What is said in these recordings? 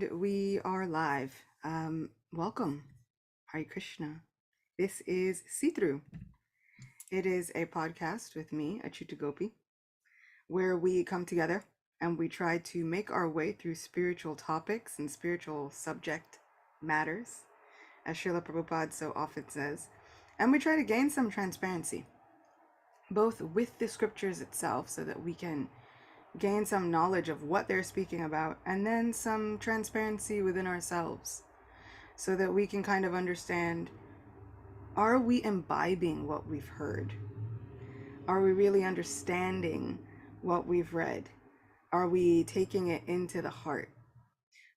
And we are live. Welcome, Hare Krishna. This is See Through. It is a podcast with me, Achyuta Gopi, where we come together and we try to make our way through spiritual topics and spiritual subject matters, as Srila Prabhupada so often says, and we try to gain some transparency, both with the scriptures itself, so that we can gain some knowledge of what they're speaking about, and then some transparency within ourselves so that we can kind of understand, are we imbibing what we've heard? Are we really understanding what we've read? Are we taking it into the heart?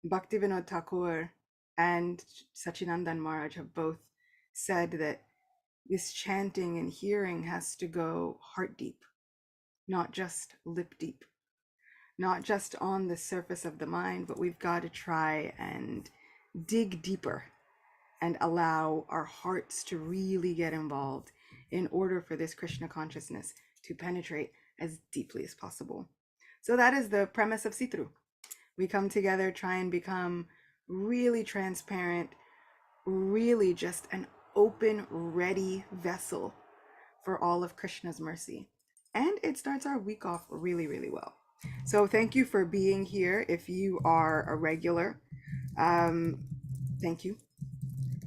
Bhaktivinoda Thakur and Sachinandan Maharaj have both said that this chanting and hearing has to go heart deep, not just lip deep, not just on the surface of the mind, but we've got to try and dig deeper and allow our hearts to really get involved in order for this Krishna consciousness to penetrate as deeply as possible. So that is the premise of See-Through. We come together, try and become really transparent, really just an open, ready vessel for all of Krishna's mercy. And it starts our week off really, really well. So thank you for being here. If you are a regular, thank you.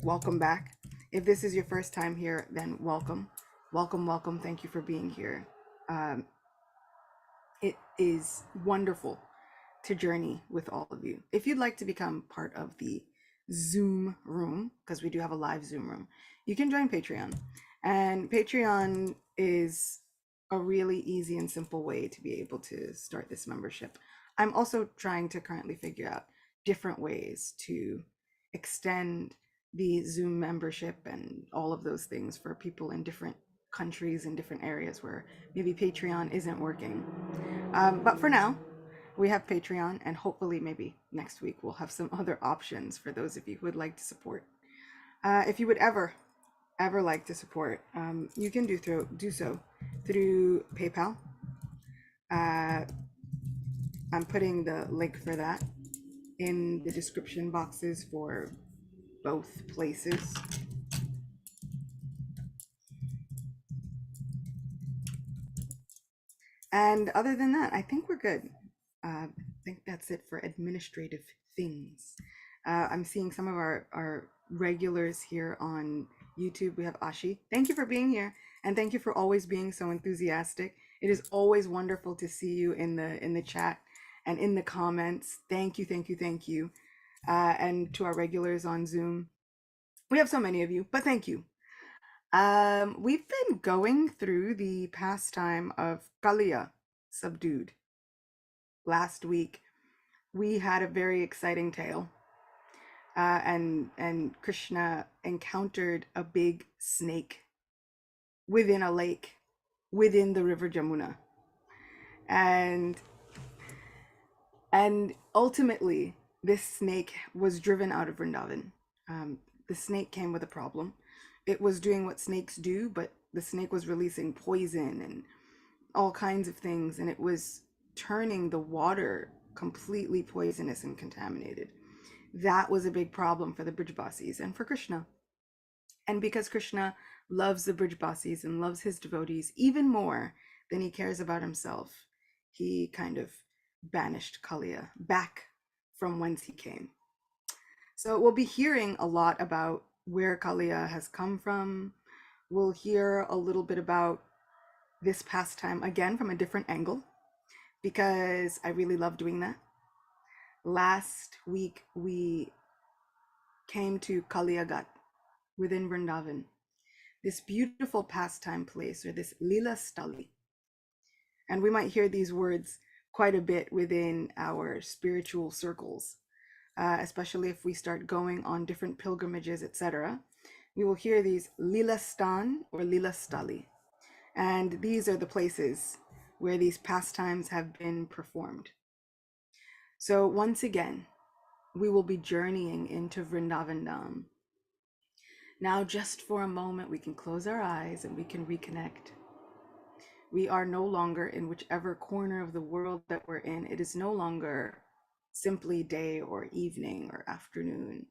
Welcome back. If this is your first time here, then welcome. Welcome, welcome. Thank you for being here. It is wonderful to journey with all of you. If you'd like to become part of the Zoom room, because we do have a live Zoom room, you can join Patreon. And Patreon is a really easy and simple way to be able to start this membership. I'm also trying to currently figure out different ways to extend the Zoom membership and all of those things for people in different countries and different areas where maybe Patreon isn't working. But for now, we have Patreon, and hopefully maybe next week we'll have some other options for those of you who would like to support. If you would ever like to support, you can do so through PayPal. I'm putting the link for that in the description boxes for both places. And other than that, I think we're good. I think that's it for administrative things. I'm seeing some of our regulars here on YouTube. We have Ashi. Thank you for being here, and thank you for always being so enthusiastic. It is always wonderful to see you in the chat and in the comments. Thank you, thank you, thank you. And to our regulars on Zoom, we have so many of you, but thank you. We've been going through the pastime of Kalia, Subdued. Last week, we had a very exciting tale. And Krishna encountered a big snake within a lake, within the river Jamuna. And ultimately, this snake was driven out of Vrindavan. The snake came with a problem. It was doing what snakes do, but the snake was releasing poison and all kinds of things, and it was turning the water completely poisonous and contaminated. That was a big problem for the Brijbasis and for Krishna. And because Krishna loves the Brijbasis and loves his devotees even more than he cares about himself, he kind of banished Kalia back from whence he came. So we'll be hearing a lot about where Kalia has come from. We'll hear a little bit about this pastime again from a different angle, because I really love doing that. Last week we came to Kaliagat within Vrindavan, this beautiful pastime place, or this Lila Stali. And we might hear these words quite a bit within our spiritual circles, especially if we start going on different pilgrimages, etc. We will hear these Lila Stan or Lila Stali. And these are the places where these pastimes have been performed. So once again, we will be journeying into Vrindavan Dham. Now, just for a moment, we can close our eyes and we can reconnect. We are no longer in whichever corner of the world that we're in. It is no longer simply day or evening or afternoon.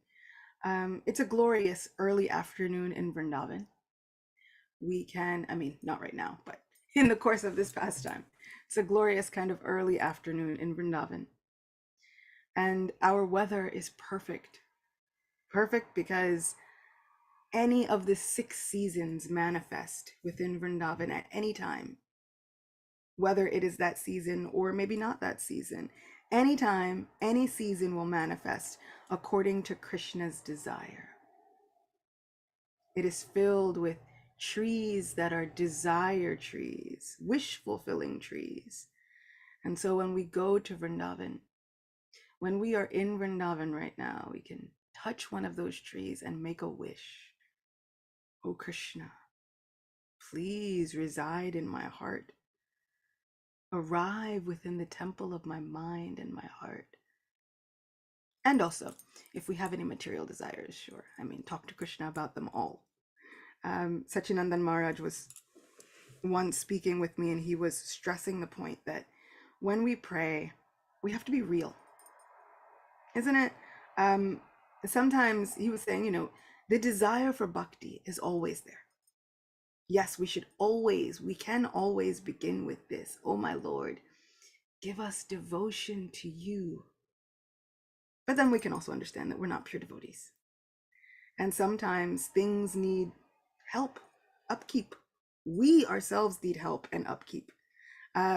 It's a glorious early afternoon in Vrindavan. We can, I mean, not right now, but in the course of this pastime, it's a glorious kind of early afternoon in Vrindavan. And our weather is perfect. Perfect because any of the 6 seasons manifest within Vrindavan at any time, whether it is that season or maybe not that season. Anytime, any season will manifest according to Krishna's desire. It is filled with trees that are desire trees, wish fulfilling trees. And so when we go to Vrindavan, when we are in Vrindavan right now, we can touch one of those trees and make a wish. Oh Krishna, please reside in my heart. Arrive within the temple of my mind and my heart. And also, if we have any material desires, sure. I mean, talk to Krishna about them all. Sachinandan Maharaj was once speaking with me, and he was stressing the point that when we pray, we have to be real, isn't it? Sometimes he was saying, the desire for bhakti is always there. Yes, we can always begin with this. Oh my Lord, give us devotion to you. But then we can also understand that we're not pure devotees. And sometimes things need help, upkeep. We ourselves need help and upkeep.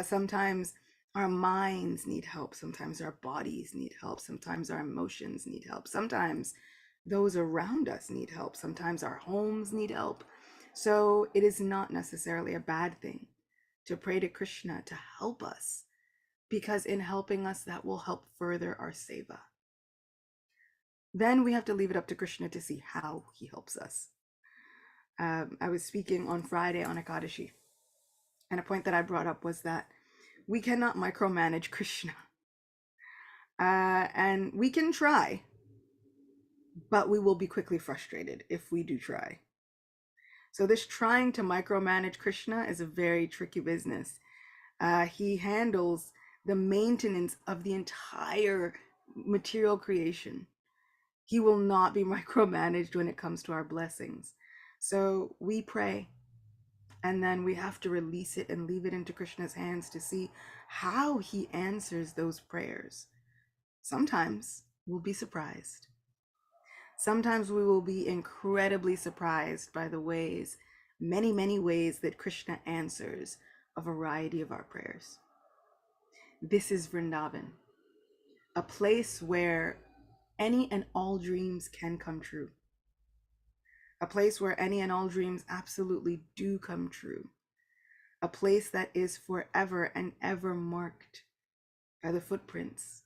Sometimes our minds need help. Sometimes our bodies need help. Sometimes our emotions need help. Sometimes those around us need help. Sometimes our homes need help. So it is not necessarily a bad thing to pray to Krishna to help us, because in helping us, that will help further our seva. Then we have to leave it up to Krishna to see how he helps us. I was speaking on Friday on Ekadashi, and a point that I brought up was that we cannot micromanage Krishna. And we can try, but we will be quickly frustrated if we do try. So this trying to micromanage Krishna is a very tricky business. He handles the maintenance of the entire material creation. He will not be micromanaged when it comes to our blessings. So we pray, and then we have to release it and leave it into Krishna's hands to see how he answers those prayers. Sometimes we'll be surprised. Sometimes we will be incredibly surprised by the ways, many, many ways that Krishna answers a variety of our prayers. This is Vrindavan, a place where any and all dreams can come true. A place where any and all dreams absolutely do come true. A place that is forever and ever marked by the footprints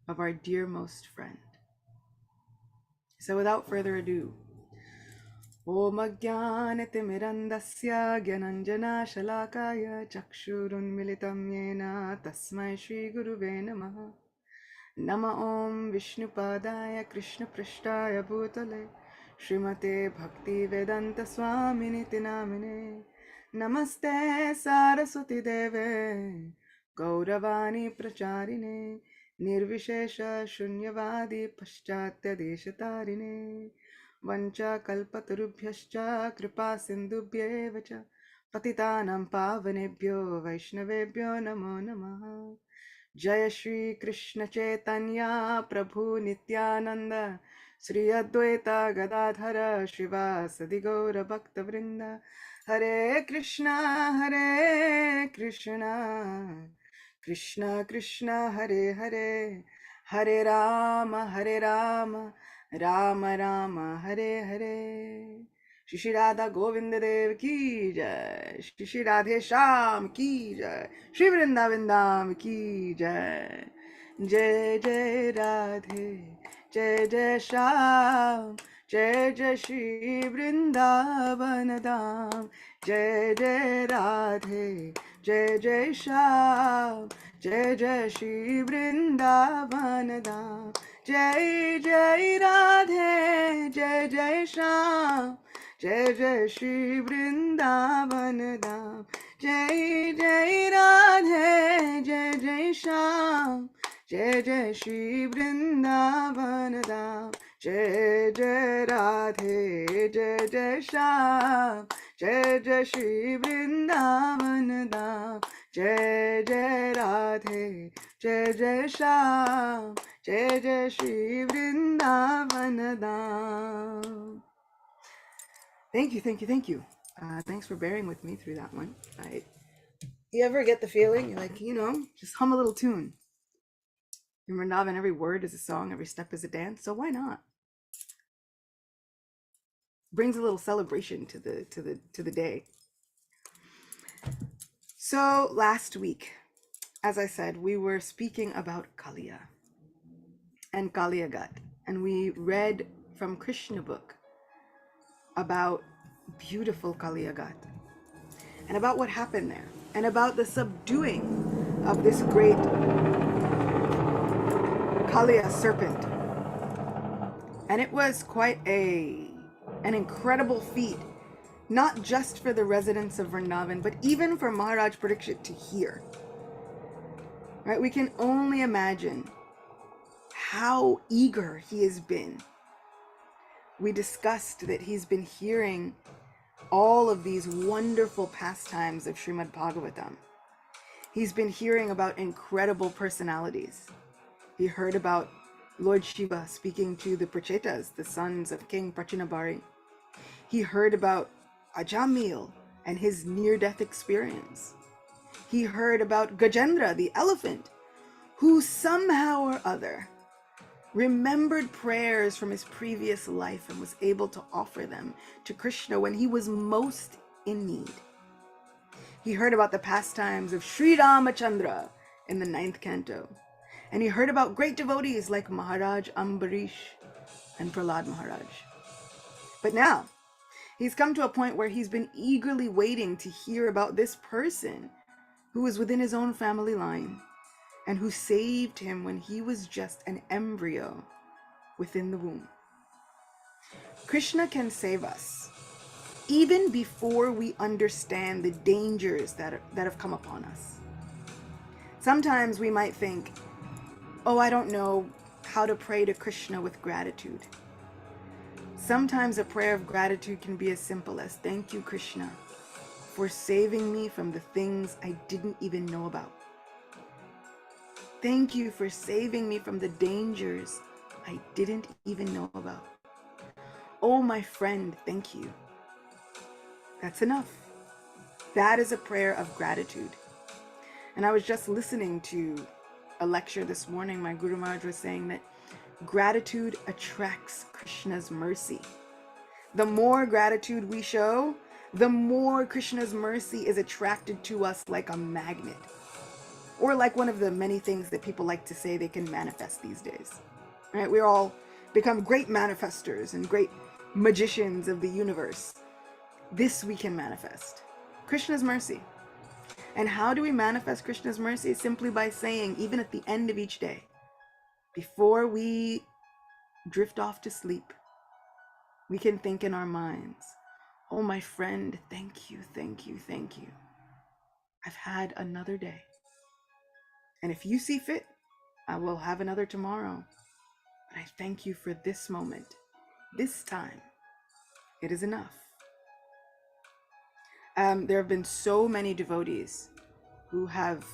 of our dearmost friend. So without further ado, Om Ajnanatimirandasya Gyananjana Shalakaya Chakshurunmilitam Yena Tasmai Shri Guruve Namaha. Nama Om Vishnupadaya Krishna Prishtaya Bhutale Srimate Bhakti Vedanta Swaminiti Namine. Namaste Saraswati Deve Gauravani Pracharine Nirvishesha Shunyavadi Paschatya Deshatarine Vancha Kalpatarubhyascha Kripa Sindhubhyeva cha Patitanam Pavanebhyo Vaishnavebhyo Namo Namaha. Jai Shri Krishna Chaitanya Prabhu Nityananda Sri Advaita Gadadhara Shivasadi Gaura Bhakta Vrinda. Hare Krishna Krishna Krishna Hare Hare, Hare Rama Rama Rama Hare Hare. Shri Radha Govinda Dev ki jai, Shri Radhe Shyam ki jai, Shri Vrindavan Dham ki jai. Jai Jai Radhe, Jai Jai Shyam, Jai Jai Shri Vrindavan Dham. Jai Jai Radhe, Jai Jai Shyam, Jai Jai Shri Vrindavan Dham. Jai Jai Radhe, Jai Jai Shyam, Jai Jai Shri Vrindavan Dham. Jai Jai Radhe, Jai Jai Shyam, Jai Jai Shri Vrindavan Dham, Jai Jai Radhe, Jai Jai Shyam, Jai Jai Shri Vrindavan Dham, Jai Jai Radhe, Jai Jai Shyam, Jai Jai Shri Vrindavan Dham. Thank you, thank you, thank you. Thanks for bearing with me through that one. You ever get the feeling you're like, just hum a little tune? In Vrindavan, every word is a song, every step is a dance. So why not? Brings a little celebration to the day. So last week, as I said, we were speaking about Kalia and Kalia Gat, and we read from Krishna book about beautiful Kalia Gat and about what happened there and about the subduing of this great Kalia serpent. And it was quite an incredible feat, not just for the residents of Vrindavan, but even for Maharaj Parikshit to hear. Right? We can only imagine how eager he has been. We discussed that he's been hearing all of these wonderful pastimes of Srimad Bhagavatam. He's been hearing about incredible personalities. He heard about Lord Shiva speaking to the Prachetas, the sons of King Prachinabari. He heard about Ajamil and his near-death experience. He heard about Gajendra, the elephant, who somehow or other remembered prayers from his previous life and was able to offer them to Krishna when he was most in need. He heard about the pastimes of Sri Ramachandra in the 9th canto. And he heard about great devotees like Maharaj Ambarish and Prahlad Maharaj. But now, he's come to a point where he's been eagerly waiting to hear about this person who was within his own family line and who saved him when he was just an embryo within the womb. Krishna can save us even before we understand the dangers that have come upon us. Sometimes we might think, oh, I don't know how to pray to Krishna with gratitude. Sometimes a prayer of gratitude can be as simple as, thank you, Krishna, for saving me from the things I didn't even know about. Thank you for saving me from the dangers I didn't even know about. Oh, my friend, thank you. That's enough. That is a prayer of gratitude. And I was just listening to a lecture this morning. My Guru Maharaj was saying that gratitude attracts Krishna's mercy. The more gratitude we show, the more Krishna's mercy is attracted to us like a magnet. Or like one of the many things that people like to say they can manifest these days. Right? We all become great manifestors and great magicians of the universe. This we can manifest. Krishna's mercy. And how do we manifest Krishna's mercy? Simply by saying, even at the end of each day, before we drift off to sleep, we can think in our minds, oh, my friend, thank you, thank you, thank you. I've had another day. And if you see fit, I will have another tomorrow. But I thank you for this moment. This time, it is enough. There have been so many devotees who have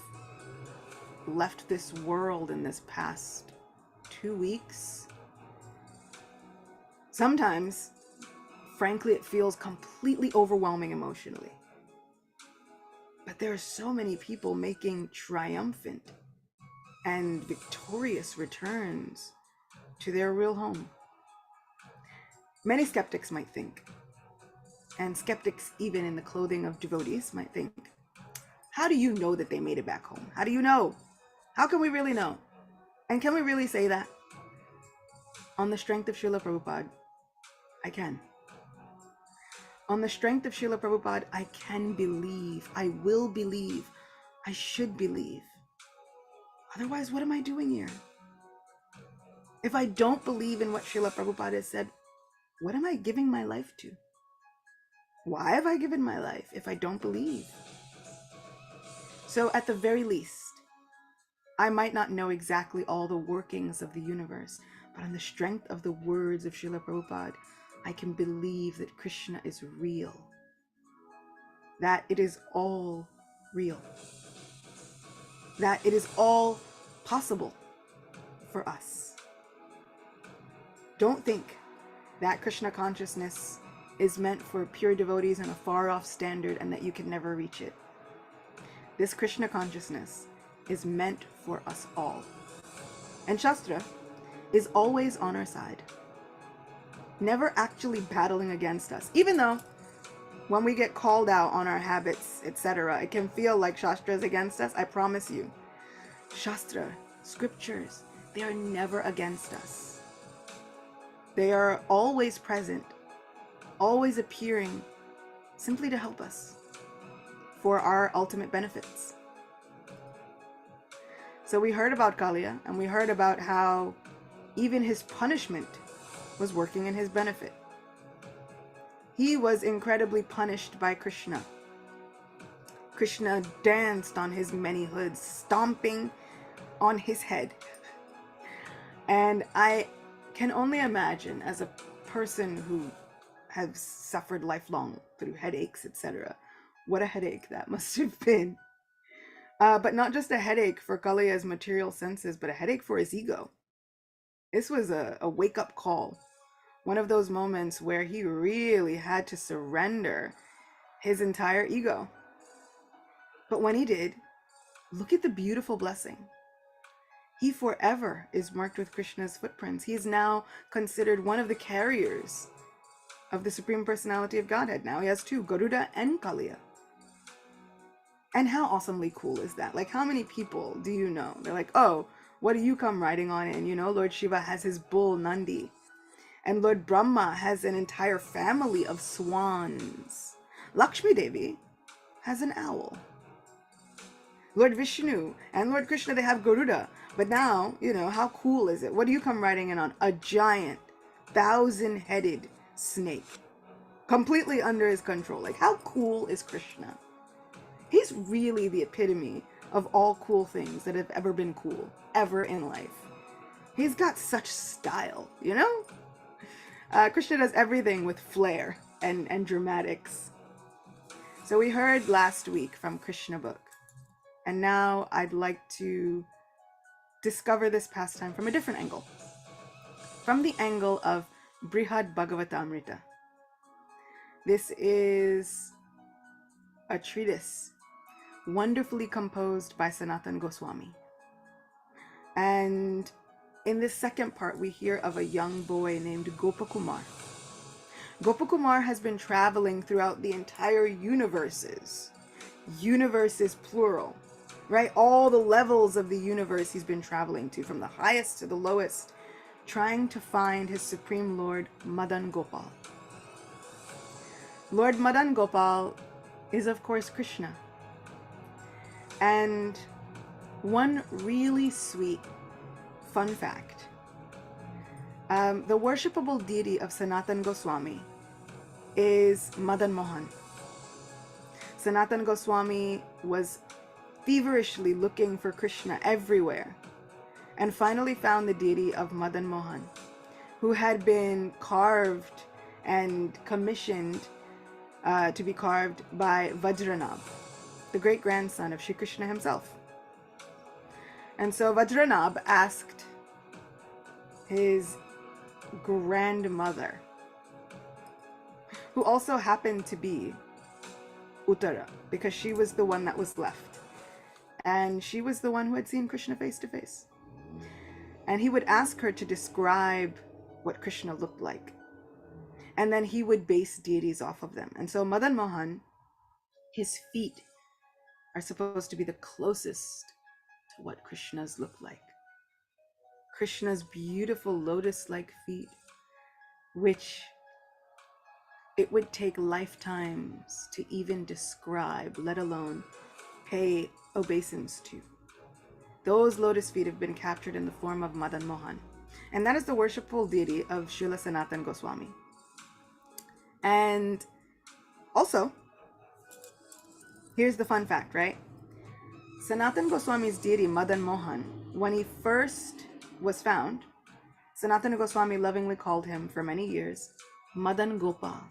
left this world in this past 2 weeks. Sometimes, frankly, it feels completely overwhelming emotionally. But there are so many people making triumphant and victorious returns to their real home. Many skeptics might think, and skeptics even in the clothing of devotees might think, how do you know that they made it back home? How do you know? How can we really know? And can we really say that? On the strength of Srila Prabhupada, I can. On the strength of Srila Prabhupada, I can believe, I will believe, I should believe. Otherwise, what am I doing here? If I don't believe in what Srila Prabhupada has said, what am I giving my life to? Why have I given my life if I don't believe? So at the very least, I might not know exactly all the workings of the universe, but on the strength of the words of Srila Prabhupada, I can believe that Krishna is real, that it is all real, that it is all possible for us. Don't think that Krishna consciousness is meant for pure devotees on a far-off standard and that you can never reach it. This Krishna consciousness is meant for us all. And Shastra is always on our side, never actually battling against us, even though when we get called out on our habits, etc., it can feel like Shastra is against us. I promise you, Shastra, scriptures, they are never against us. They are always present, always appearing, simply to help us for our ultimate benefits. So we heard about Kailya, and we heard about how even his punishment was working in his benefit. He was incredibly punished by Krishna. Krishna danced on his many hoods, stomping on his head. And I can only imagine, as a person who has suffered lifelong through headaches, etc., what a headache that must have been. But not just a headache for Kaliya's material senses, but a headache for his ego. This was a wake-up call. One of those moments where he really had to surrender his entire ego. But when he did, look at the beautiful blessing. He forever is marked with Krishna's footprints. He is now considered one of the carriers of the Supreme Personality of Godhead. Now he has two, Garuda and Kalia. And how awesomely cool is that? Like, how many people do you know? They're like, oh, what do you come riding on in? You know, Lord Shiva has his bull Nandi. And Lord Brahma has an entire family of swans. Lakshmi Devi has an owl. Lord Vishnu and Lord Krishna, they have Garuda. But now, you know, how cool is it? What do you come riding in on? A giant, 1,000-headed snake. Completely under his control. Like, how cool is Krishna? He's really the epitome of all cool things that have ever been cool, ever in life. He's got such style, you know? Krishna does everything with flair and dramatics. So we heard last week from Krishna book. And now I'd like to discover this pastime from a different angle. From the angle of Brihad Bhagavatamrita. This is a treatise wonderfully composed by Sanatana Goswami. And in this second part, we hear of a young boy named Gopakumar. Gopakumar has been traveling throughout the entire universes. Universes plural, right? All the levels of the universe he's been traveling to, from the highest to the lowest, trying to find his Supreme Lord, Madan Gopal. Lord Madan Gopal is, of course, Krishna. And one really sweet fun fact. The worshipable deity of Sanatana Goswami is Madan Mohan. Sanatana Goswami was feverishly looking for Krishna everywhere and finally found the deity of Madan Mohan, who had been carved and commissioned to be carved by Vajranab, the great-grandson of Shri Krishna himself. And so Vajranab asked his grandmother, who also happened to be Uttara, because she was the one that was left. And she was the one who had seen Krishna face to face. And he would ask her to describe what Krishna looked like. And then he would base deities off of them. And so Madan Mohan, his feet are supposed to be the closest to what Krishna's look like. Krishna's beautiful lotus-like feet, which it would take lifetimes to even describe, let alone pay obeisance to. Those lotus feet have been captured in the form of Madan Mohan. And that is the worshipful deity of Srila Sanatana Goswami. And also, here's the fun fact, right? Sanatan Goswami's deity, Madan Mohan, when he first was found, Sanatana Goswami lovingly called him for many years Madan Gopa.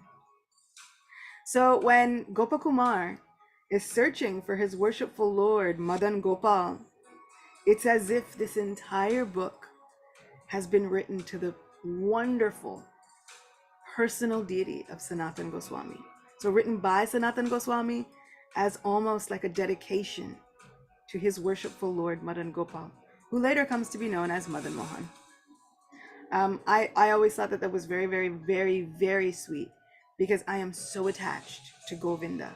So when Gopakumar is searching for his worshipful lord, Madan Gopal, it's as if this entire book has been written to the wonderful personal deity of Sanatan Goswami. So written by Sanatan Goswami as almost like a dedication to his worshipful lord, Madan Gopal, who later comes to be known as Madan Mohan. I always thought that that was very, very, very, very sweet because I am so attached to Govinda.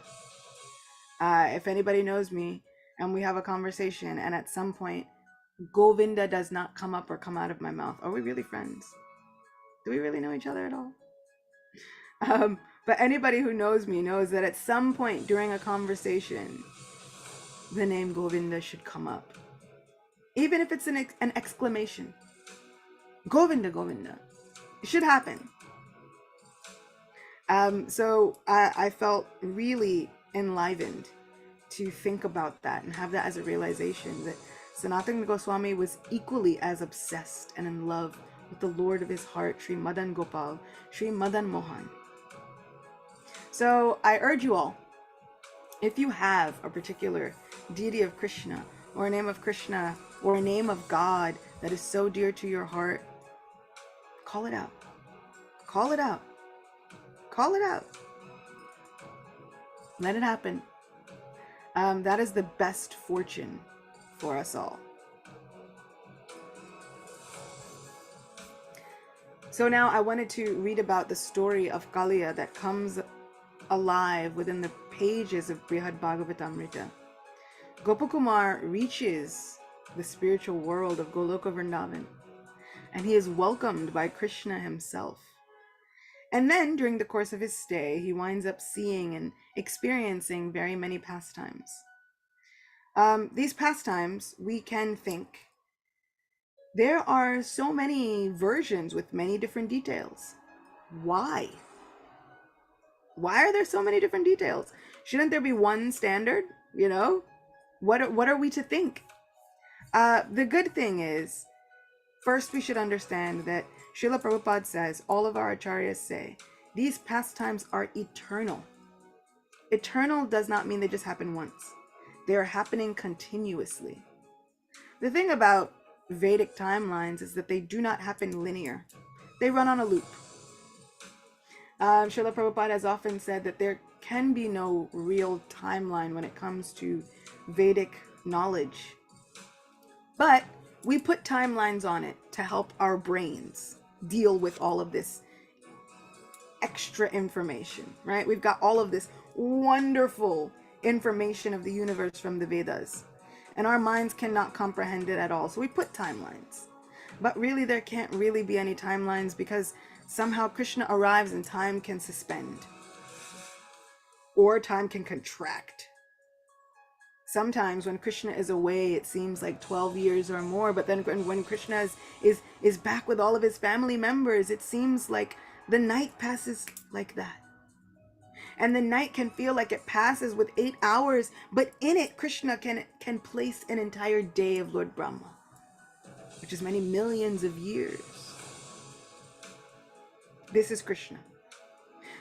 If anybody knows me and we have a conversation and at some point Govinda does not come up or come out of my mouth, are we really friends? Do we really know each other at all? But anybody who knows me knows that at some point during a conversation, the name Govinda should come up. Even if it's an exclamation. Govinda, Govinda. It should happen. So I felt really enlivened to think about that and have that as a realization that Sanatana Goswami was equally as obsessed and in love with the Lord of his heart, Sri Madan Gopal, Sri Madan Mohan. So I urge you all, if you have a particular deity of Krishna or a name of Krishna or a name of God that is so dear to your heart, call it out. Call it out. Call it out. Let it happen. That is the best fortune for us all. So now I wanted to read about the story of Kailya that comes alive within the pages of Brihad Bhagavatamrita. Gopakumar reaches the spiritual world of Goloka Vrindavan, and he is welcomed by Krishna himself. And then during the course of his stay, he winds up seeing and experiencing very many pastimes. These pastimes, we can think, there are so many versions with many different details. Why? Why are there so many different details? Shouldn't there be one standard? You know, what are we to think? The good thing is, first we should understand that Srila Prabhupada says, all of our acharyas say, these pastimes are eternal. Eternal does not mean they just happen once. They are happening continuously. The thing about Vedic timelines is that they do not happen linear. They run on a loop. Srila Prabhupada has often said that there can be no real timeline when it comes to Vedic knowledge. But we put timelines on it to help our brains deal with all of this extra information, right? We've got all of this wonderful information of the universe from the Vedas, and our minds cannot comprehend it at all. So we put timelines. But really, there can't really be any timelines because somehow Krishna arrives and time can suspend. Or time can contract. Sometimes when Krishna is away, it seems like 12 years or more. But then when Krishna is back with all of his family members, it seems like the night passes like that. And the night can feel like it passes with 8 hours. But in it, Krishna can place an entire day of Lord Brahma, which is many millions of years. This is Krishna.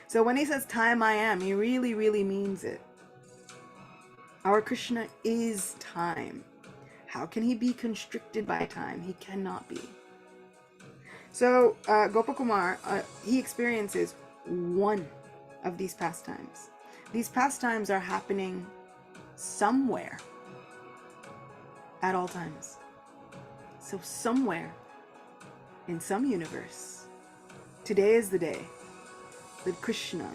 So when he says time I am, he really, really means it. Our Krishna is time. How can he be constricted by time? He cannot be. So Gopakumar, he experiences one of these pastimes. These pastimes are happening somewhere at all times. So somewhere in some universe, today is the day that Krishna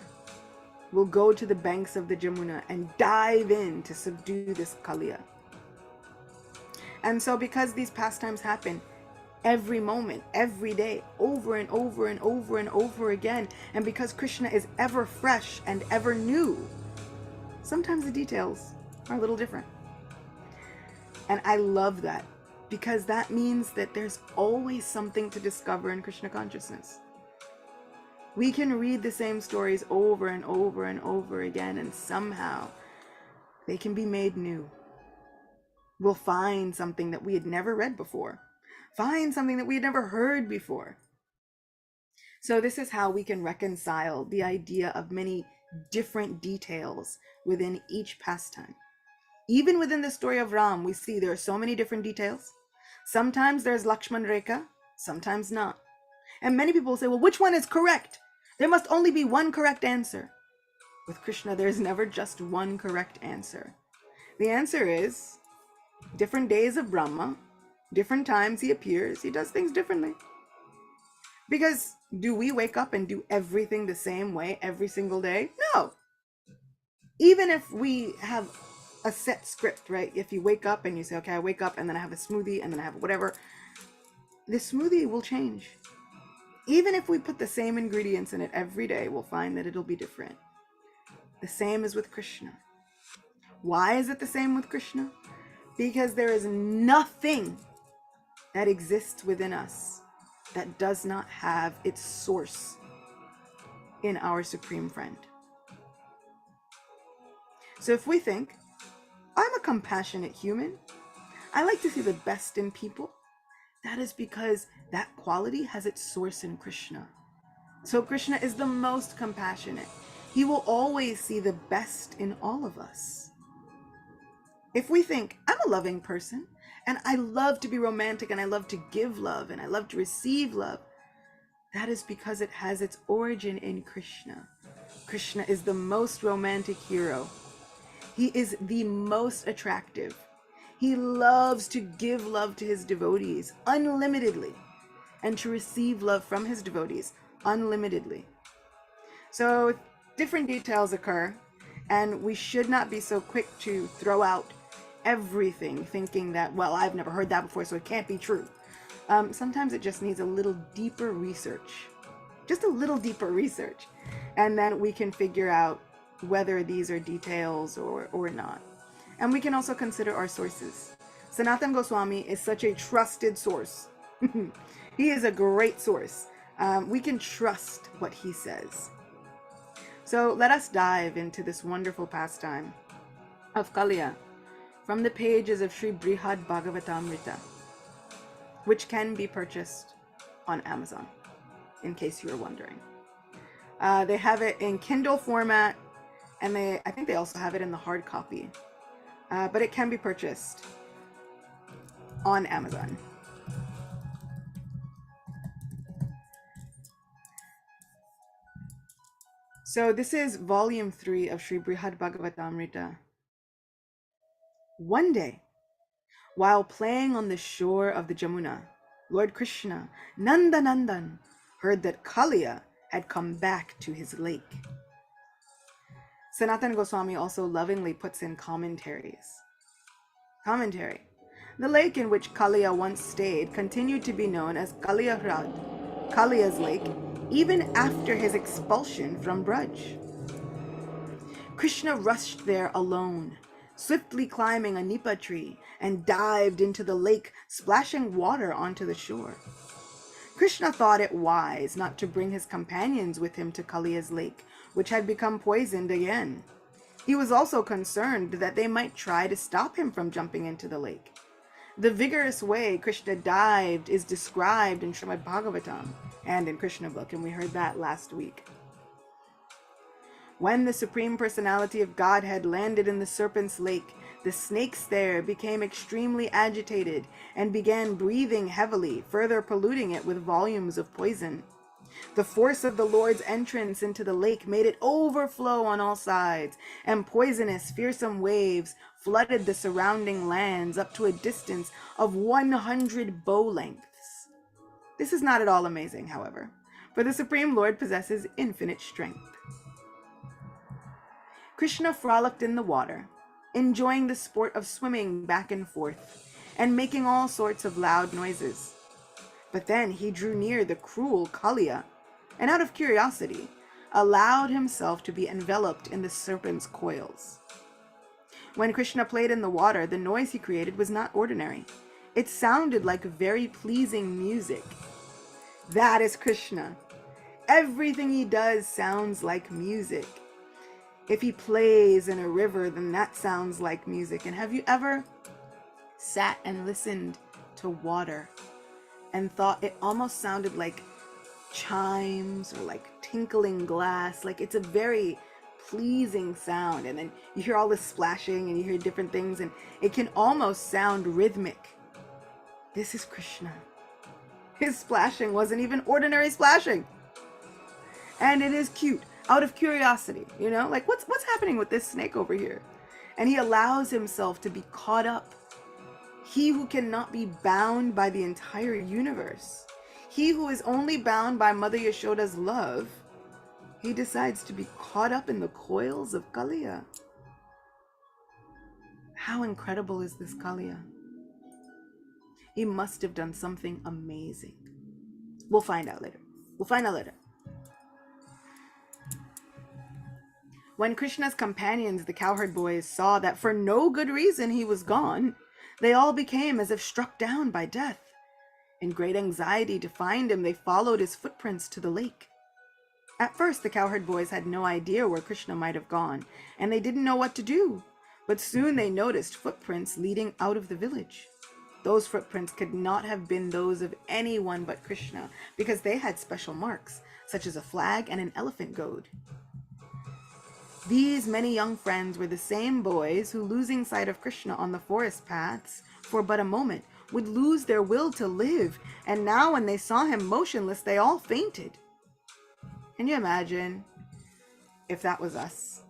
will go to the banks of the Jamuna and dive in to subdue this Kailya. And so because these pastimes happen every moment, every day, over and over and over and over again, and because Krishna is ever fresh and ever new, sometimes the details are a little different. And I love that, because that means that there's always something to discover in Krishna consciousness. We can read the same stories over and over and over again, and somehow they can be made new. we'll find something that we had never read before, find something that we had never heard before. So this is how we can reconcile the idea of many different details within each pastime. Even within the story of Ram, we see there are so many different details. Sometimes there's Lakshman Rekha, sometimes not. And many people say, well, which one is correct? There must only be one correct answer. With Krishna, there's never just one correct answer. The answer is different days of Brahma, different times he appears, he does things differently. Because do we wake up and do everything the same way every single day? No. Even if we have a set script, right? If you wake up and you say, okay, I wake up and then I have a smoothie and then I have whatever, the smoothie will change. Even if we put the same ingredients in it every day, we'll find that it'll be different. The same is with Krishna. Why is it the same with Krishna? Because there is nothing that exists within us that does not have its source in our Supreme Friend. So if we think, I'm a compassionate human, I like to see the best in people, that is because that quality has its source in Krishna. So Krishna is the most compassionate. He will always see the best in all of us. If we think, I'm a loving person, and I love to be romantic, and I love to give love, and I love to receive love, that is because it has its origin in Krishna. Krishna is the most romantic hero. He is the most attractive. He loves to give love to his devotees unlimitedly, and to receive love from his devotees unlimitedly. So different details occur, and we should not be so quick to throw out everything thinking that, well, I've never heard that before, so it can't be true. Sometimes it just needs a little deeper research, just a little deeper research, and then we can figure out whether these are details or not. And we can also consider our sources. Sanatana Goswami is such a trusted source. He is a great source. We can trust what he says. So let us dive into this wonderful pastime of Kalia from the pages of Sri Brihad Bhagavatamrita, which can be purchased on Amazon, in case you are wondering. They have it in Kindle format, and I think they also have it in the hard copy, but it can be purchased on Amazon. So this is volume 3 of Sri Brihad Bhagavatamrita. One day, while playing on the shore of the Jamuna, Lord Krishna, Nandanandan, heard that Kalia had come back to his lake. Sanatana Goswami also lovingly puts in commentaries. Commentary. The lake in which Kalia once stayed continued to be known as Kalia Hrad, Kalia's lake, even after his expulsion from Braj. Krishna rushed there alone, swiftly climbing a nipa tree, and dived into the lake, splashing water onto the shore. Krishna thought it wise not to bring his companions with him to Kalia's lake, which had become poisoned again. He was also concerned that they might try to stop him from jumping into the lake. The vigorous way Krishna dived is described in Srimad Bhagavatam and in Krishna book, and we heard that last week. When the Supreme Personality of Godhead landed in the serpent's lake, the snakes there became extremely agitated and began breathing heavily, further polluting it with volumes of poison. The force of the Lord's entrance into the lake made it overflow on all sides, and poisonous, fearsome waves flooded the surrounding lands up to a distance of 100 bow lengths. This is not at all amazing, however, for the Supreme Lord possesses infinite strength. Krishna frolicked in the water, enjoying the sport of swimming back and forth, and making all sorts of loud noises. But then he drew near the cruel Kalia, and out of curiosity, allowed himself to be enveloped in the serpent's coils. When Krishna played in the water, the noise he created was not ordinary. It sounded like very pleasing music. That is Krishna. Everything he does sounds like music. If he plays in a river, then that sounds like music. And have you ever sat and listened to water and thought it almost sounded like chimes or like tinkling glass. Like, it's a very pleasing sound. And then you hear all this splashing and you hear different things, and it can almost sound rhythmic. This is Krishna. His splashing wasn't even ordinary splashing. And it is cute, out of curiosity, like what's happening with this snake over here? And he allows himself to be caught up. He who cannot be bound by the entire universe, he who is only bound by Mother Yashoda's love, he decides to be caught up in the coils of Kalia. How incredible is this Kalia? He must have done something amazing. We'll find out later. When Krishna's companions, the Cowherd Boys, saw that for no good reason he was gone, they all became as if struck down by death. In great anxiety to find him, they followed his footprints to the lake. At first, the Cowherd Boys had no idea where Krishna might have gone, and they didn't know what to do. But soon they noticed footprints leading out of the village. Those footprints could not have been those of anyone but Krishna, because they had special marks, such as a flag and an elephant goad. These many young friends were the same boys who, losing sight of Krishna on the forest paths for but a moment, would lose their will to live, and now when they saw him motionless, they all fainted. Can you imagine if that was us?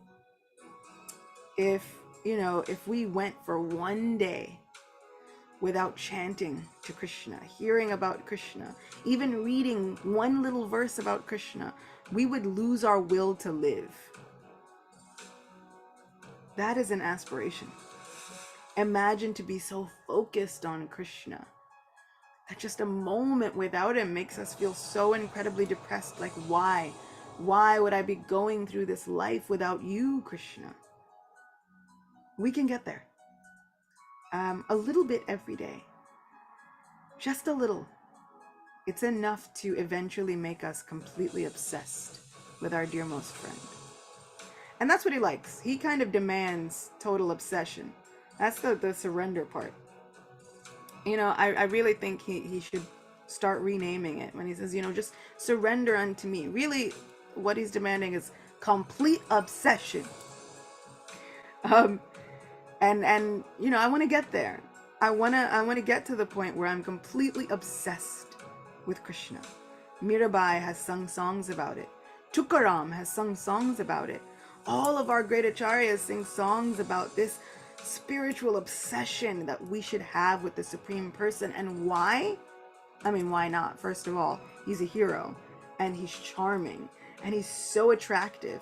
If we went for one day without chanting to Krishna, hearing about Krishna, even reading one little verse about Krishna, we would lose our will to live. That is an aspiration. Imagine to be so focused on Krishna that just a moment without him makes us feel so incredibly depressed. Like, why? Why would I be going through this life without you, Krishna? We can get there. A little bit every day. Just a little. It's enough to eventually make us completely obsessed with our dearmost friend. And that's what he likes. He kind of demands total obsession. That's the surrender part. I really think he should start renaming it when he says, just surrender unto me. Really, what he's demanding is complete obsession. And I want to get there. I want to get to the point where I'm completely obsessed with Krishna. Mirabai has sung songs about it. Tukaram has sung songs about it. All of our great acharyas sing songs about this spiritual obsession that we should have with the Supreme Person. And why? I mean, why not? First of all, he's a hero, and he's charming, and he's so attractive,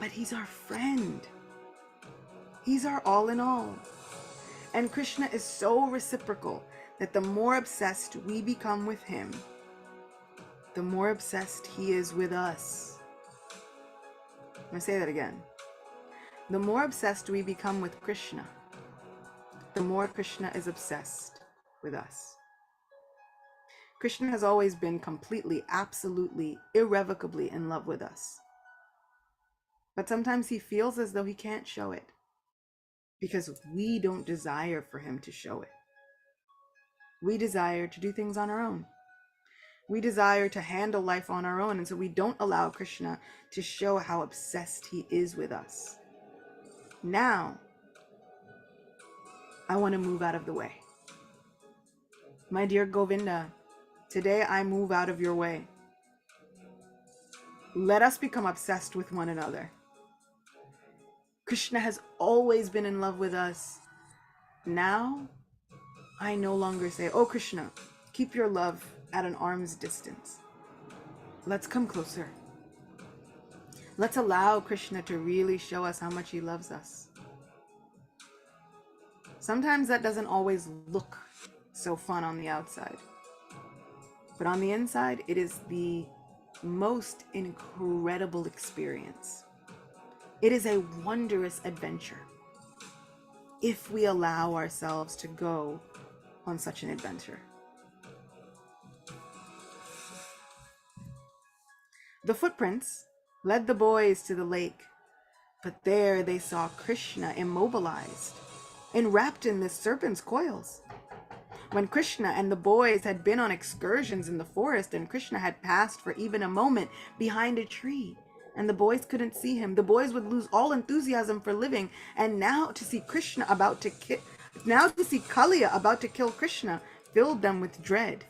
but he's our friend. He's our all in all. And Krishna is so reciprocal that the more obsessed we become with him, the more obsessed he is with us. I'm going to say that again. The more obsessed we become with Krishna, the more Krishna is obsessed with us. Krishna has always been completely, absolutely, irrevocably in love with us. But sometimes he feels as though he can't show it because we don't desire for him to show it. We desire to do things on our own. We desire to handle life on our own, and so we don't allow Krishna to show how obsessed he is with us. Now, I want to move out of the way. My dear Govinda, today I move out of your way. Let us become obsessed with one another. Krishna has always been in love with us. Now, I no longer say, oh Krishna, keep your love at an arm's distance. Let's come closer. Let's allow Krishna to really show us how much he loves us. Sometimes that doesn't always look so fun on the outside. But on the inside, it is the most incredible experience. It is a wondrous adventure if we allow ourselves to go on such an adventure. The footprints led the boys to the lake, but there they saw Krishna immobilized, enwrapped in this serpent's coils. When Krishna and the boys had been on excursions in the forest, and Krishna had passed for even a moment behind a tree, and the boys couldn't see him, the boys would lose all enthusiasm for living. And now to see Kalia about to kill Krishna filled them with dread.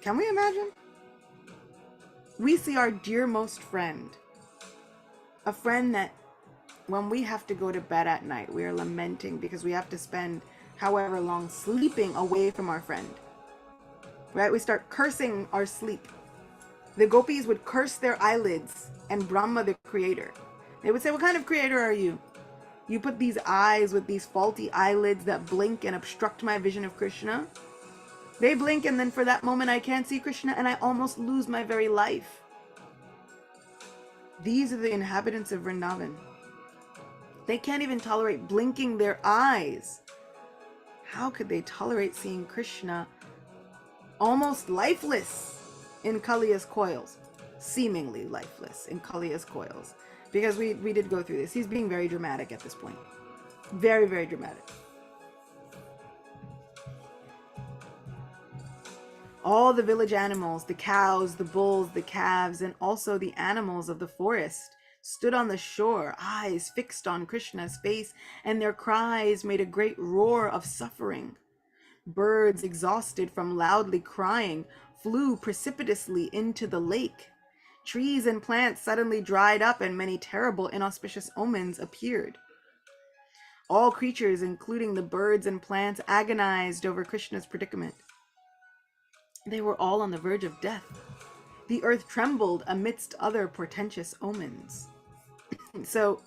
Can we imagine? We see our dearmost friend, a friend that when we have to go to bed at night, we are lamenting because we have to spend however long sleeping away from our friend, right? We start cursing our sleep. The gopis would curse their eyelids and Brahma, the creator. They would say, what kind of creator are you? You put these eyes with these faulty eyelids that blink and obstruct my vision of Krishna. They blink, and then for that moment I can't see Krishna, and I almost lose my very life. These are the inhabitants of Vrindavan. They can't even tolerate blinking their eyes. How could they tolerate seeing Krishna almost lifeless in Kaliya's coils? Seemingly lifeless in Kaliya's coils. Because we did go through this. He's being very dramatic at this point. Very, very dramatic. All the village animals, the cows, the bulls, the calves, and also the animals of the forest stood on the shore, eyes fixed on Krishna's face, and their cries made a great roar of suffering. Birds, exhausted from loudly crying, flew precipitously into the lake. Trees and plants suddenly dried up, and many terrible, inauspicious omens appeared. All creatures, including the birds and plants, agonized over Krishna's predicament. They were all on the verge of death. The earth trembled amidst other portentous omens. So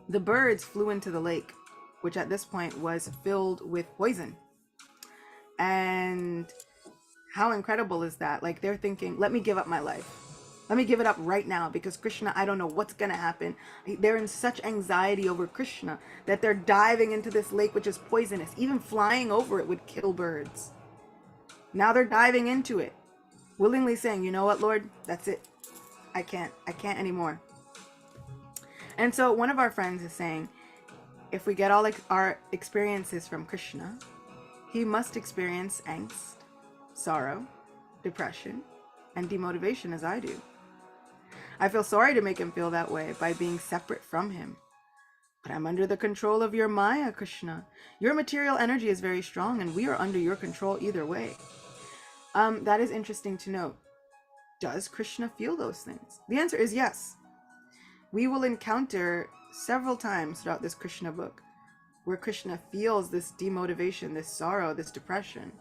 the birds flew into the lake, which at this point was filled with poison. And how incredible is that? Like, they're thinking, let me give up my life. Let me give it up right now, because Krishna, I don't know what's going to happen. They're in such anxiety over Krishna that they're diving into this lake, which is poisonous. Even flying over it would kill birds. Now they're diving into it, willingly saying, you know what, Lord, that's it. I can't anymore. And so one of our friends is saying, if we get all our experiences from Krishna, he must experience angst, sorrow, depression, and demotivation as I do. I feel sorry to make him feel that way by being separate from him. But I'm under the control of your Maya, Krishna. Your material energy is very strong, and we are under your control either way. That is interesting to note. Does Krishna feel those things? The answer is yes. We will encounter several times throughout this Krishna book where Krishna feels this demotivation, this sorrow, this depression.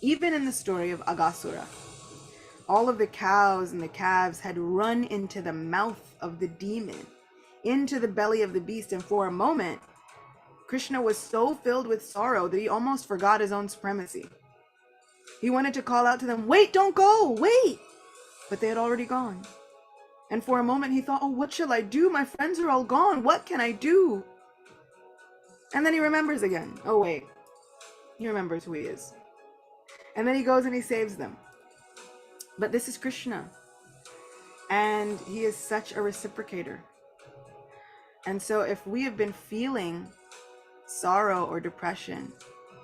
Even in the story of Aghasura, all of the cows and the calves had run into the mouth of the demon, into the belly of the beast, and for a moment, Krishna was so filled with sorrow that he almost forgot his own supremacy. He wanted to call out to them, wait, don't go, wait! But they had already gone. And for a moment he thought, oh, what shall I do? My friends are all gone. What can I do? And then he remembers again. Oh, wait. He remembers who he is. And then he goes and he saves them. But this is Krishna. And he is such a reciprocator. And so if we have been feeling sorrow or depression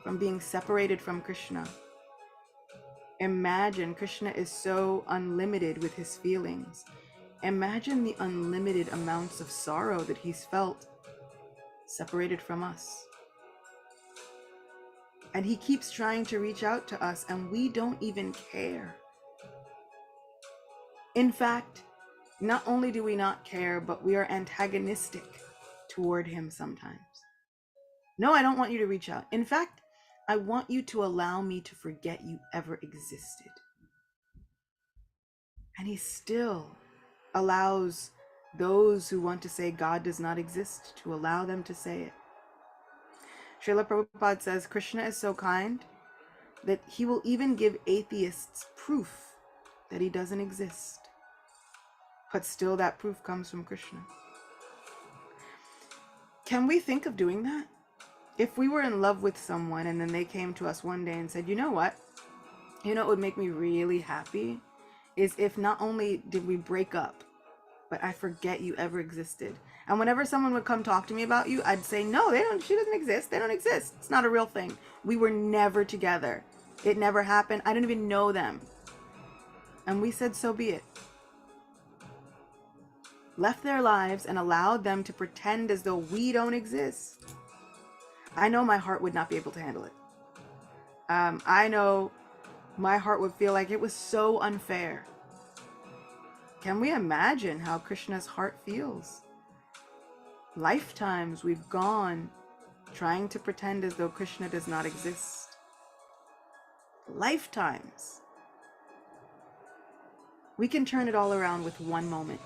from being separated from Krishna, imagine Krishna is so unlimited with his feelings. Imagine the unlimited amounts of sorrow that he's felt separated from us. And he keeps trying to reach out to us, and we don't even care. In fact, not only do we not care, but we are antagonistic toward him sometimes. No, I don't want you to reach out. In fact, I want you to allow me to forget you ever existed. And he still allows those who want to say God does not exist to allow them to say it. Srila Prabhupada says Krishna is so kind that he will even give atheists proof that he doesn't exist. But still that proof comes from Krishna. Can we think of doing that? If we were in love with someone and then they came to us one day and said, you know what? You know what would make me really happy is if not only did we break up, but I forget you ever existed. And whenever someone would come talk to me about you, I'd say, no, she doesn't exist. They don't exist. It's not a real thing. We were never together. It never happened. I didn't even know them. And we said, so be it. Left their lives and allowed them to pretend as though we don't exist. I know my heart would not be able to handle it. I know my heart would feel like it was so unfair. Can we imagine how Krishna's heart feels? Lifetimes we've gone trying to pretend as though Krishna does not exist. Lifetimes. We can turn it all around with one moment.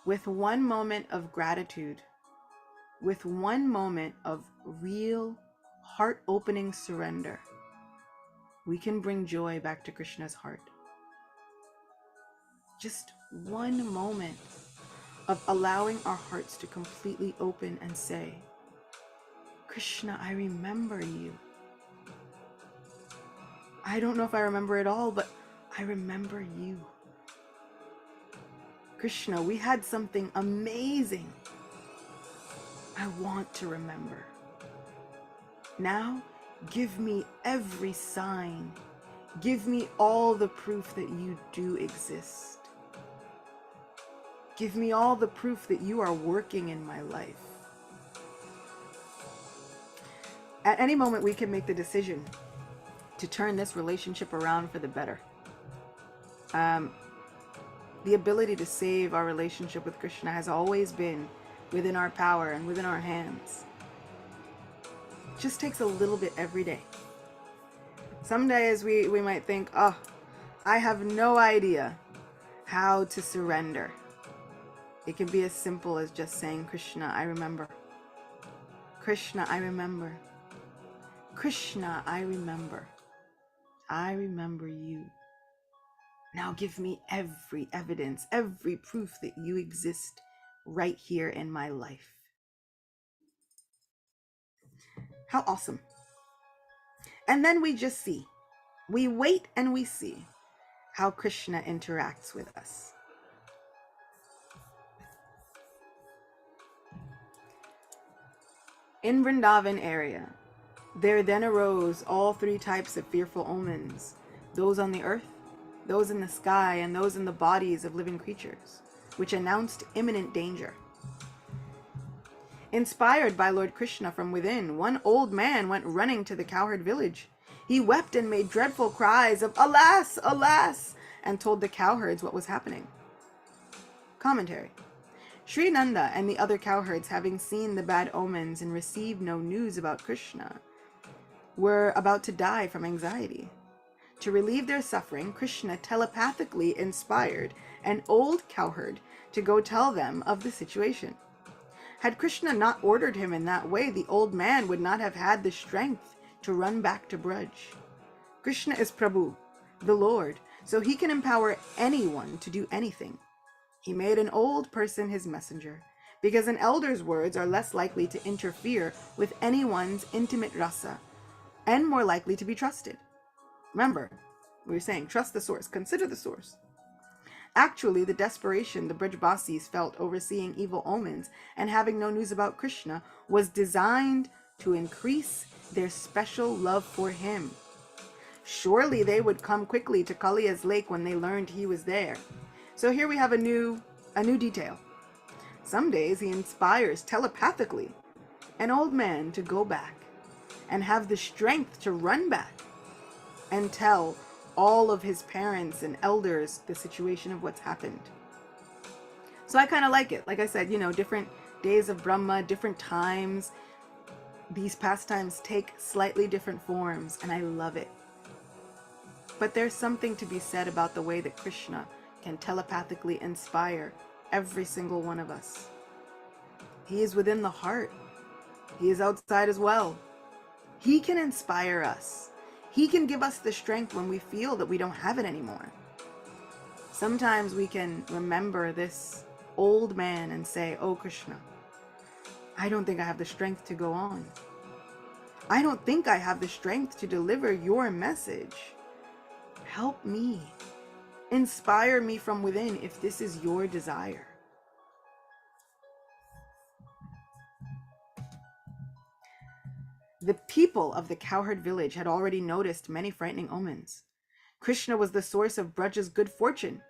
With one moment of gratitude. With one moment of real, heart-opening surrender. We can bring joy back to Krishna's heart. Just one moment of allowing our hearts to completely open and say, Krishna, I remember you. I don't know if I remember it all, but I remember you. Krishna, we had something amazing. I want to remember. Now, give me every sign. Give me all the proof that you do exist. Give me all the proof that you are working in my life. At any moment, we can make the decision to turn this relationship around for the better. The ability to save our relationship with Krishna has always been within our power and within our hands. It just takes a little bit every day. Some days we might think, oh, I have no idea how to surrender. It can be as simple as just saying, Krishna, I remember. Krishna, I remember. Krishna, I remember. I remember you. Now give me every evidence, every proof that you exist right here in my life. How awesome. And then we just see. We wait and we see how Krishna interacts with us. In Vrindavan area, there then arose all three types of fearful omens, those on the earth, those in the sky, and those in the bodies of living creatures, which announced imminent danger. Inspired by Lord Krishna from within, one old man went running to the Cowherd Village. He wept and made dreadful cries of, alas, alas, and told the cowherds what was happening. Commentary. Sri Nanda and the other cowherds, having seen the bad omens and received no news about Krishna, were about to die from anxiety. To relieve their suffering, Krishna telepathically inspired an old cowherd to go tell them of the situation. Had Krishna not ordered him in that way, the old man would not have had the strength to run back to Braj. Krishna is Prabhu, the Lord, so he can empower anyone to do anything. He made an old person his messenger, because an elder's words are less likely to interfere with anyone's intimate rasa, and more likely to be trusted. Remember, we were saying, trust the source, consider the source. Actually, the desperation the Brajbasis felt over seeing evil omens and having no news about Krishna was designed to increase their special love for him. Surely they would come quickly to Kaliya's lake when they learned he was there. So here we have a new detail. Some days he inspires telepathically an old man to go back and have the strength to run back and tell all of his parents and elders the situation of what's happened. So I kind of like it. Like I said, different days of Brahma, different times. These pastimes take slightly different forms, and I love it. But there's something to be said about the way that Krishna can telepathically inspire every single one of us. He is within the heart. He is outside as well. He can inspire us. He can give us the strength when we feel that we don't have it anymore. Sometimes we can remember this old man and say, oh Krishna, I don't think I have the strength to go on. I don't think I have the strength to deliver your message. Help me. Inspire me from within if this is your desire. The people of the Cowherd Village had already noticed many frightening omens. Krishna was the source of Braj's good fortune,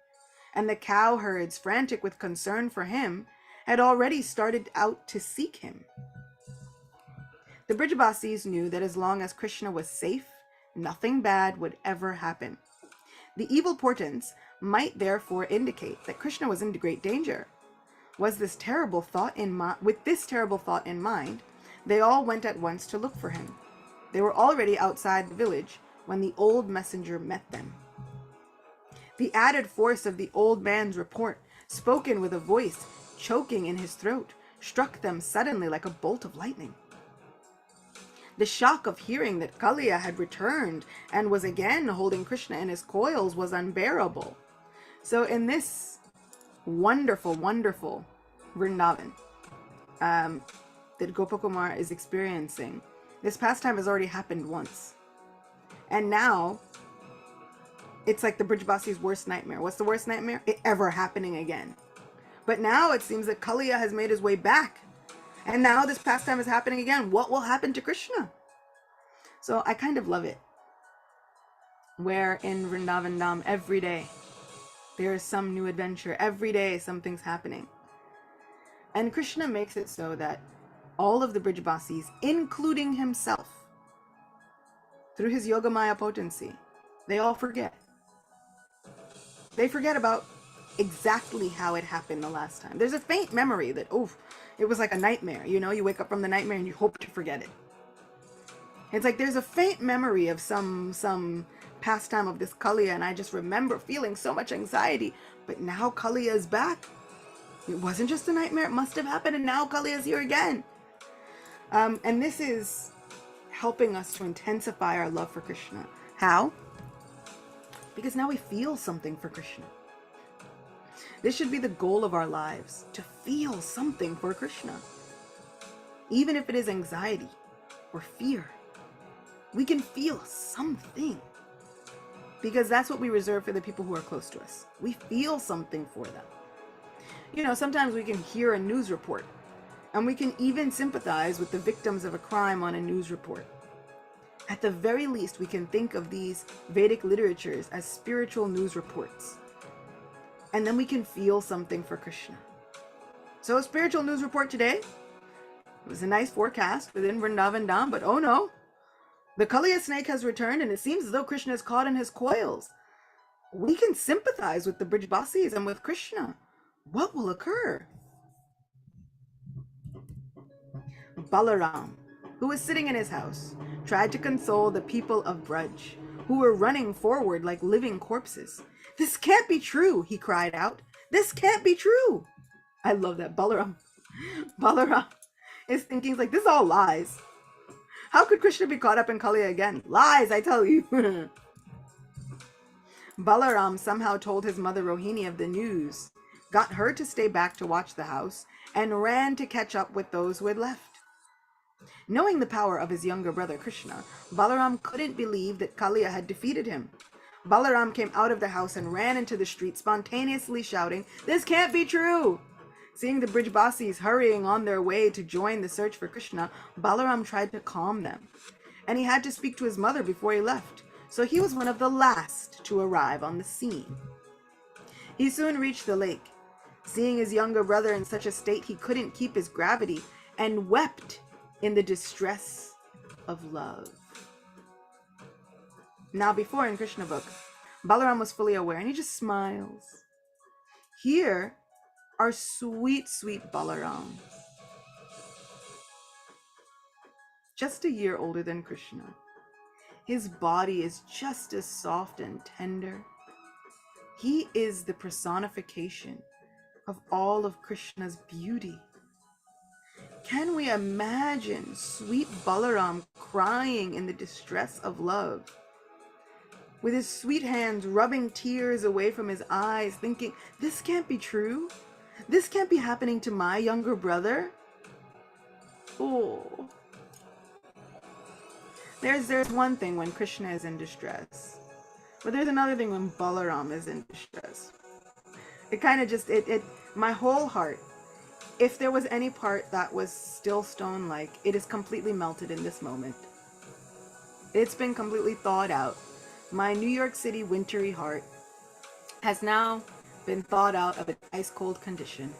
and the cowherds, frantic with concern for him, had already started out to seek him. The Brijabasis knew that as long as Krishna was safe, nothing bad would ever happen. The evil portents might therefore indicate that Krishna was in great danger. With this terrible thought in mind, they all went at once to look for him. They were already outside the village when the old messenger met them. The added force of the old man's report, spoken with a voice choking in his throat, struck them suddenly like a bolt of lightning. The shock of hearing that Kalia had returned and was again holding Krishna in his coils was unbearable. So in this wonderful, wonderful Vrindavan that Gopakumar is experiencing, this pastime has already happened once. And now, it's like the Brijbasi's worst nightmare. What's the worst nightmare? It ever happening again. But now it seems that Kalia has made his way back. And now this pastime is happening again. What will happen to Krishna? So I kind of love it. Where in Vrindavan Dham, every day, there is some new adventure. Every day, something's happening. And Krishna makes it so that all of the Brijbasis, including himself, through his Yogamaya potency, they all forget. They forget about exactly how it happened the last time. There's a faint memory that, it was like a nightmare. You know, you wake up from the nightmare and you hope to forget it. It's like there's a faint memory of some pastime of this Kalia, and I just remember feeling so much anxiety. But now Kalia is back. It wasn't just a nightmare. It must have happened, and now Kalia is here again. And this is helping us to intensify our love for Krishna. How? Because now we feel something for Krishna. This should be the goal of our lives, to feel something for Krishna. Even if it is anxiety or fear, we can feel something. Because that's what we reserve for the people who are close to us. We feel something for them. You know, sometimes we can hear a news report, and we can even sympathize with the victims of a crime on a news report. At the very least, we can think of these Vedic literatures as spiritual news reports. And then we can feel something for Krishna. So a spiritual news report today. It was a nice forecast within Vrindavan Dham, but oh no. The Kalia snake has returned, and it seems as though Krishna is caught in his coils. We can sympathize with the Brijbasis and with Krishna. What will occur? Balaram, who was sitting in his house, tried to console the people of Braj, who were running forward like living corpses. "This can't be true," he cried out. "This can't be true." I love that. Balaram is thinking, like, this is all lies. How could Krishna be caught up in Kalia again? Lies, I tell you. Balaram somehow told his mother Rohini of the news, got her to stay back to watch the house, and ran to catch up with those who had left. Knowing the power of his younger brother Krishna, Balaram couldn't believe that Kalia had defeated him. Balaram came out of the house and ran into the street, spontaneously shouting, "This can't be true!" Seeing the Brijbasis hurrying on their way to join the search for Krishna, Balaram tried to calm them. And he had to speak to his mother before he left, so he was one of the last to arrive on the scene. He soon reached the lake. Seeing his younger brother in such a state, he couldn't keep his gravity and wept in the distress of love. Now before in Krishna book, Balaram was fully aware, and he just smiles. Here, our sweet, sweet Balaram, just a year older than Krishna. His body is just as soft and tender. He is the personification of all of Krishna's beauty. Can we imagine sweet Balaram crying in the distress of love, with his sweet hands rubbing tears away from his eyes, thinking, this can't be true? This can't be happening to my younger brother. Oh. There's one thing when Krishna is in distress, but there's another thing when Balaram is in distress. It kind of just, my whole heart If there was any part that was still stone-like, it is completely melted in this moment. It's been completely thawed out. My New York City wintry heart has now been thawed out of its ice-cold condition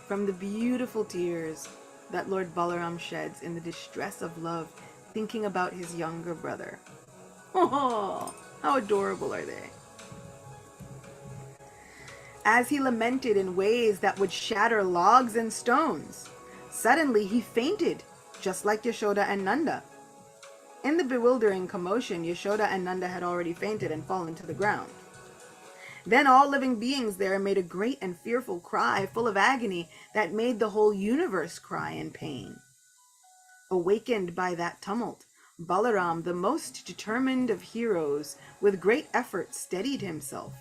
from the beautiful tears that Lord Balaram sheds in the distress of love, thinking about his younger brother. Oh, how adorable are they? As he lamented in ways that would shatter logs and stones, suddenly he fainted, just like Yashoda and Nanda. In the bewildering commotion, Yashoda and Nanda had already fainted and fallen to the ground. Then all living beings there made a great and fearful cry, full of agony, that made the whole universe cry in pain. Awakened by that tumult, Balaram, the most determined of heroes, with great effort steadied himself.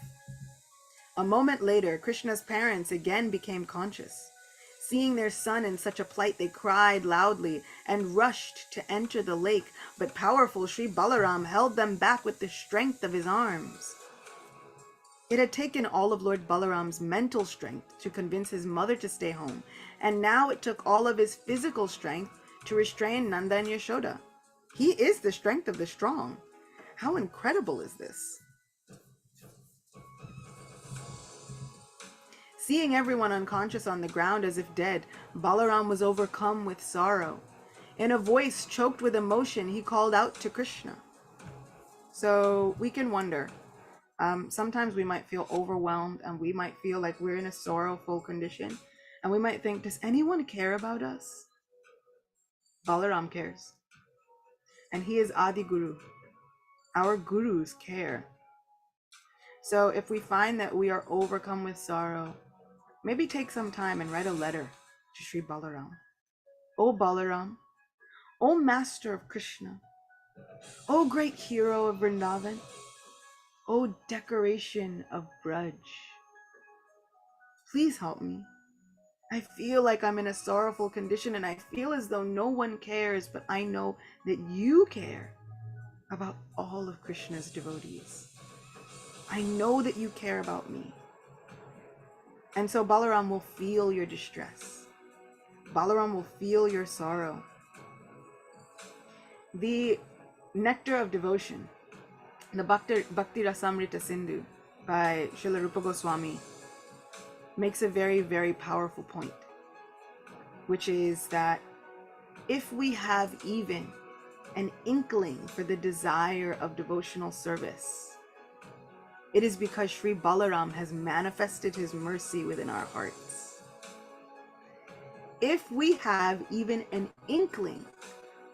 A moment later, Krishna's parents again became conscious. Seeing their son in such a plight, they cried loudly and rushed to enter the lake, but powerful Sri Balaram held them back with the strength of his arms. It had taken all of Lord Balaram's mental strength to convince his mother to stay home, and now it took all of his physical strength to restrain Nanda and Yashoda. He is the strength of the strong. How incredible is this? Seeing everyone unconscious on the ground as if dead, Balaram was overcome with sorrow. In a voice choked with emotion, he called out to Krishna. So we can wonder. Sometimes we might feel overwhelmed and we might feel like we're in a sorrowful condition. And we might think, does anyone care about us? Balaram cares. And he is Adi Guru. Our gurus care. So if we find that we are overcome with sorrow, maybe take some time and write a letter to Sri Balaram. O Balaram, O Master of Krishna, O great hero of Vrindavan, O decoration of Braj, please help me. I feel like I'm in a sorrowful condition and I feel as though no one cares, but I know that you care about all of Krishna's devotees. I know that you care about me. And so Balaram will feel your distress. Balaram will feel your sorrow. The Nectar of Devotion, the Bhakti Rasamrita Sindhu by Srila Rupa Goswami, makes a very, very powerful point, which is that if we have even an inkling for the desire of devotional service, it is because Sri Balaram has manifested his mercy within our hearts. If we have even an inkling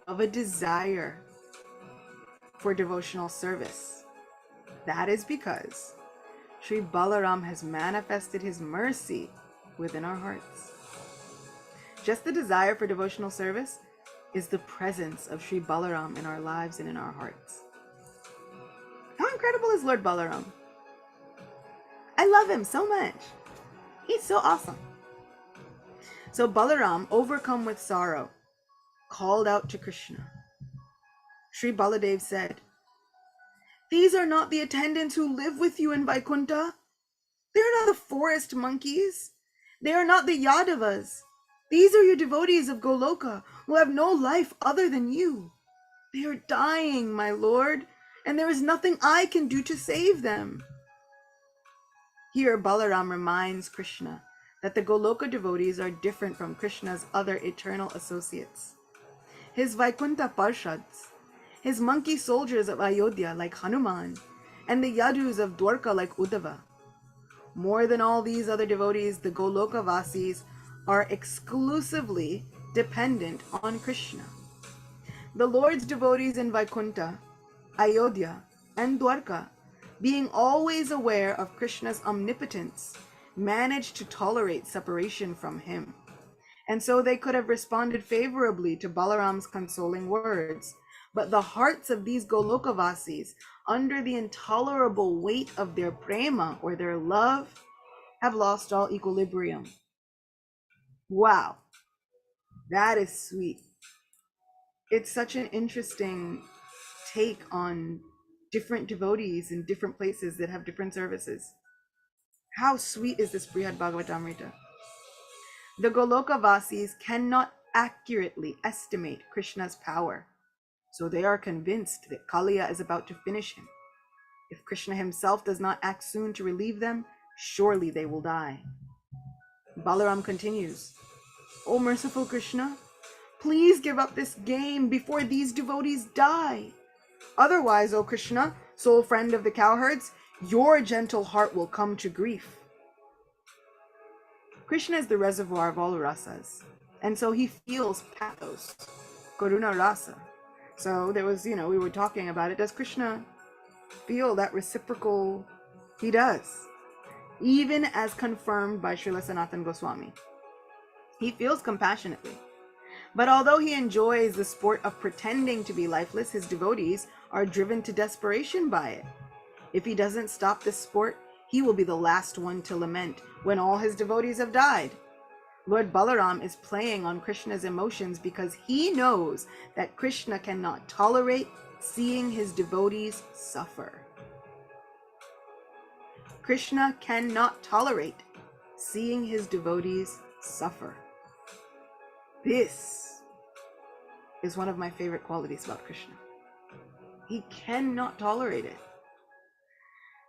of a desire for devotional service, that is because Sri Balaram has manifested his mercy within our hearts. Just the desire for devotional service is the presence of Sri Balaram in our lives and in our hearts. How incredible is Lord Balaram? I love him so much. He's so awesome. So Balaram, overcome with sorrow, called out to Krishna. Sri Baladev said, "These are not the attendants who live with you in Vaikuntha. They are not the forest monkeys. They are not the Yadavas. These are your devotees of Goloka who have no life other than you. They are dying, my lord, and there is nothing I can do to save them." Here Balaram reminds Krishna that the Goloka devotees are different from Krishna's other eternal associates. His Vaikuntha Parshads, his monkey soldiers of Ayodhya like Hanuman, and the Yadus of Dwarka like Uddhava. More than all these other devotees, the Goloka Vasis are exclusively dependent on Krishna. The Lord's devotees in Vaikuntha, Ayodhya, and Dwarka, being always aware of Krishna's omnipotence, managed to tolerate separation from him. And so they could have responded favorably to Balaram's consoling words. But the hearts of these Golokavasis, under the intolerable weight of their prema or their love, have lost all equilibrium. Wow, that is sweet. It's such an interesting take on different devotees in different places that have different services. How sweet is this Brihad Bhagavatamrita? The Goloka Vasis cannot accurately estimate Krishna's power, so they are convinced that Kalia is about to finish him. If Krishna himself does not act soon to relieve them, surely they will die. Balaram continues, O merciful Krishna, please give up this game before these devotees die. Otherwise, O Krishna, sole friend of the cowherds, your gentle heart will come to grief. Krishna is the reservoir of all rasas, and so he feels pathos, karuna rasa. So there was, we were talking about it. Does Krishna feel that reciprocal? He does. Even as confirmed by Srila Sanatana Goswami. He feels compassionately. But although he enjoys the sport of pretending to be lifeless, his devotees are driven to desperation by it. If he doesn't stop this sport, he will be the last one to lament when all his devotees have died. Lord Balaram is playing on Krishna's emotions because he knows that Krishna cannot tolerate seeing his devotees suffer. Krishna cannot tolerate seeing his devotees suffer. This is one of my favorite qualities about Krishna. He cannot tolerate it.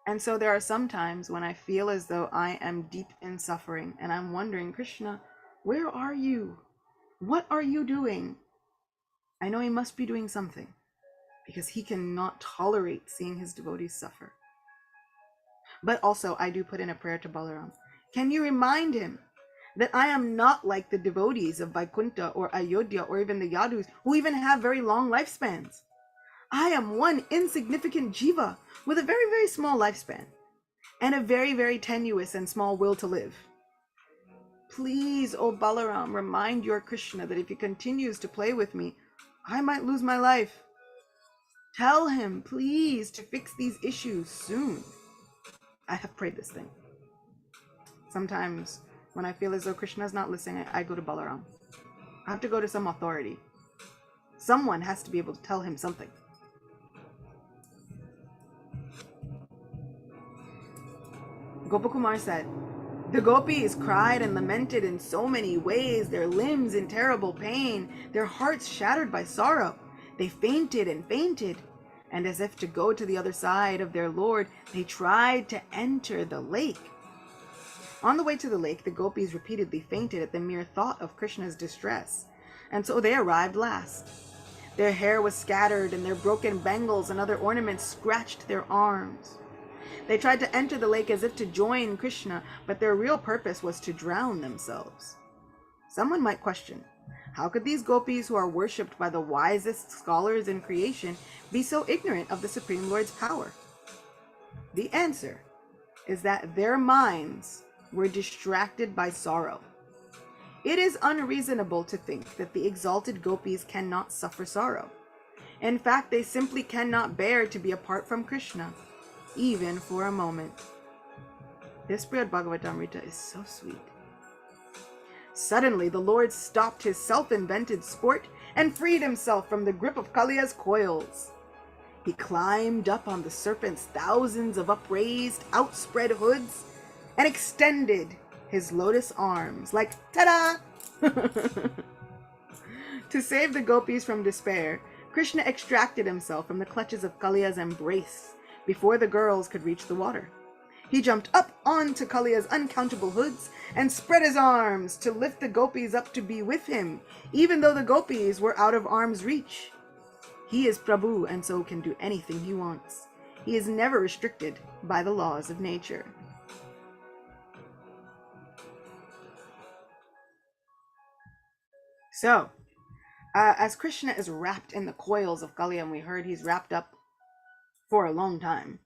And so there are some times when I feel as though I am deep in suffering and I'm wondering, Krishna, where are you? What are you doing? I know he must be doing something because he cannot tolerate seeing his devotees suffer. But also I do put in a prayer to Balaram. Can you remind him that I am not like the devotees of Vaikuntha or Ayodhya or even the Yadus who even have very long lifespans. I am one insignificant jiva with a very, very small lifespan and a very, very tenuous and small will to live. Please, O Balaram, remind your Krishna that if he continues to play with me, I might lose my life. Tell him, please, to fix these issues soon. I have prayed this thing. Sometimes when I feel as though Krishna is not listening, I go to Balaram. I have to go to some authority. Someone has to be able to tell him something. Gopakumar said, the gopis cried and lamented in so many ways, their limbs in terrible pain, their hearts shattered by sorrow. They fainted and fainted, and as if to go to the other side of their Lord, they tried to enter the lake. On the way to the lake, the gopis repeatedly fainted at the mere thought of Krishna's distress, and so they arrived last. Their hair was scattered, and their broken bangles and other ornaments scratched their arms. They tried to enter the lake as if to join Krishna, but their real purpose was to drown themselves. Someone might question, how could these gopis who are worshipped by the wisest scholars in creation be so ignorant of the Supreme Lord's power? The answer is that their minds were distracted by sorrow. It is unreasonable to think that the exalted gopis cannot suffer sorrow. In fact, they simply cannot bear to be apart from Krishna, even for a moment. This Brihad Bhagavatamrita is so sweet. Suddenly, the Lord stopped his self-invented sport and freed himself from the grip of Kaliya's coils. He climbed up on the serpent's thousands of upraised, outspread hoods and extended his lotus arms like ta-da! To save the gopis from despair, Krishna extracted himself from the clutches of Kaliya's embrace before the girls could reach the water. He jumped up onto Kaliya's uncountable hoods and spread his arms to lift the gopis up to be with him, even though the gopis were out of arm's reach. He is Prabhu and so can do anything he wants. He is never restricted by the laws of nature. So, as Krishna is wrapped in the coils of Kalia, and we heard he's wrapped up for a long time,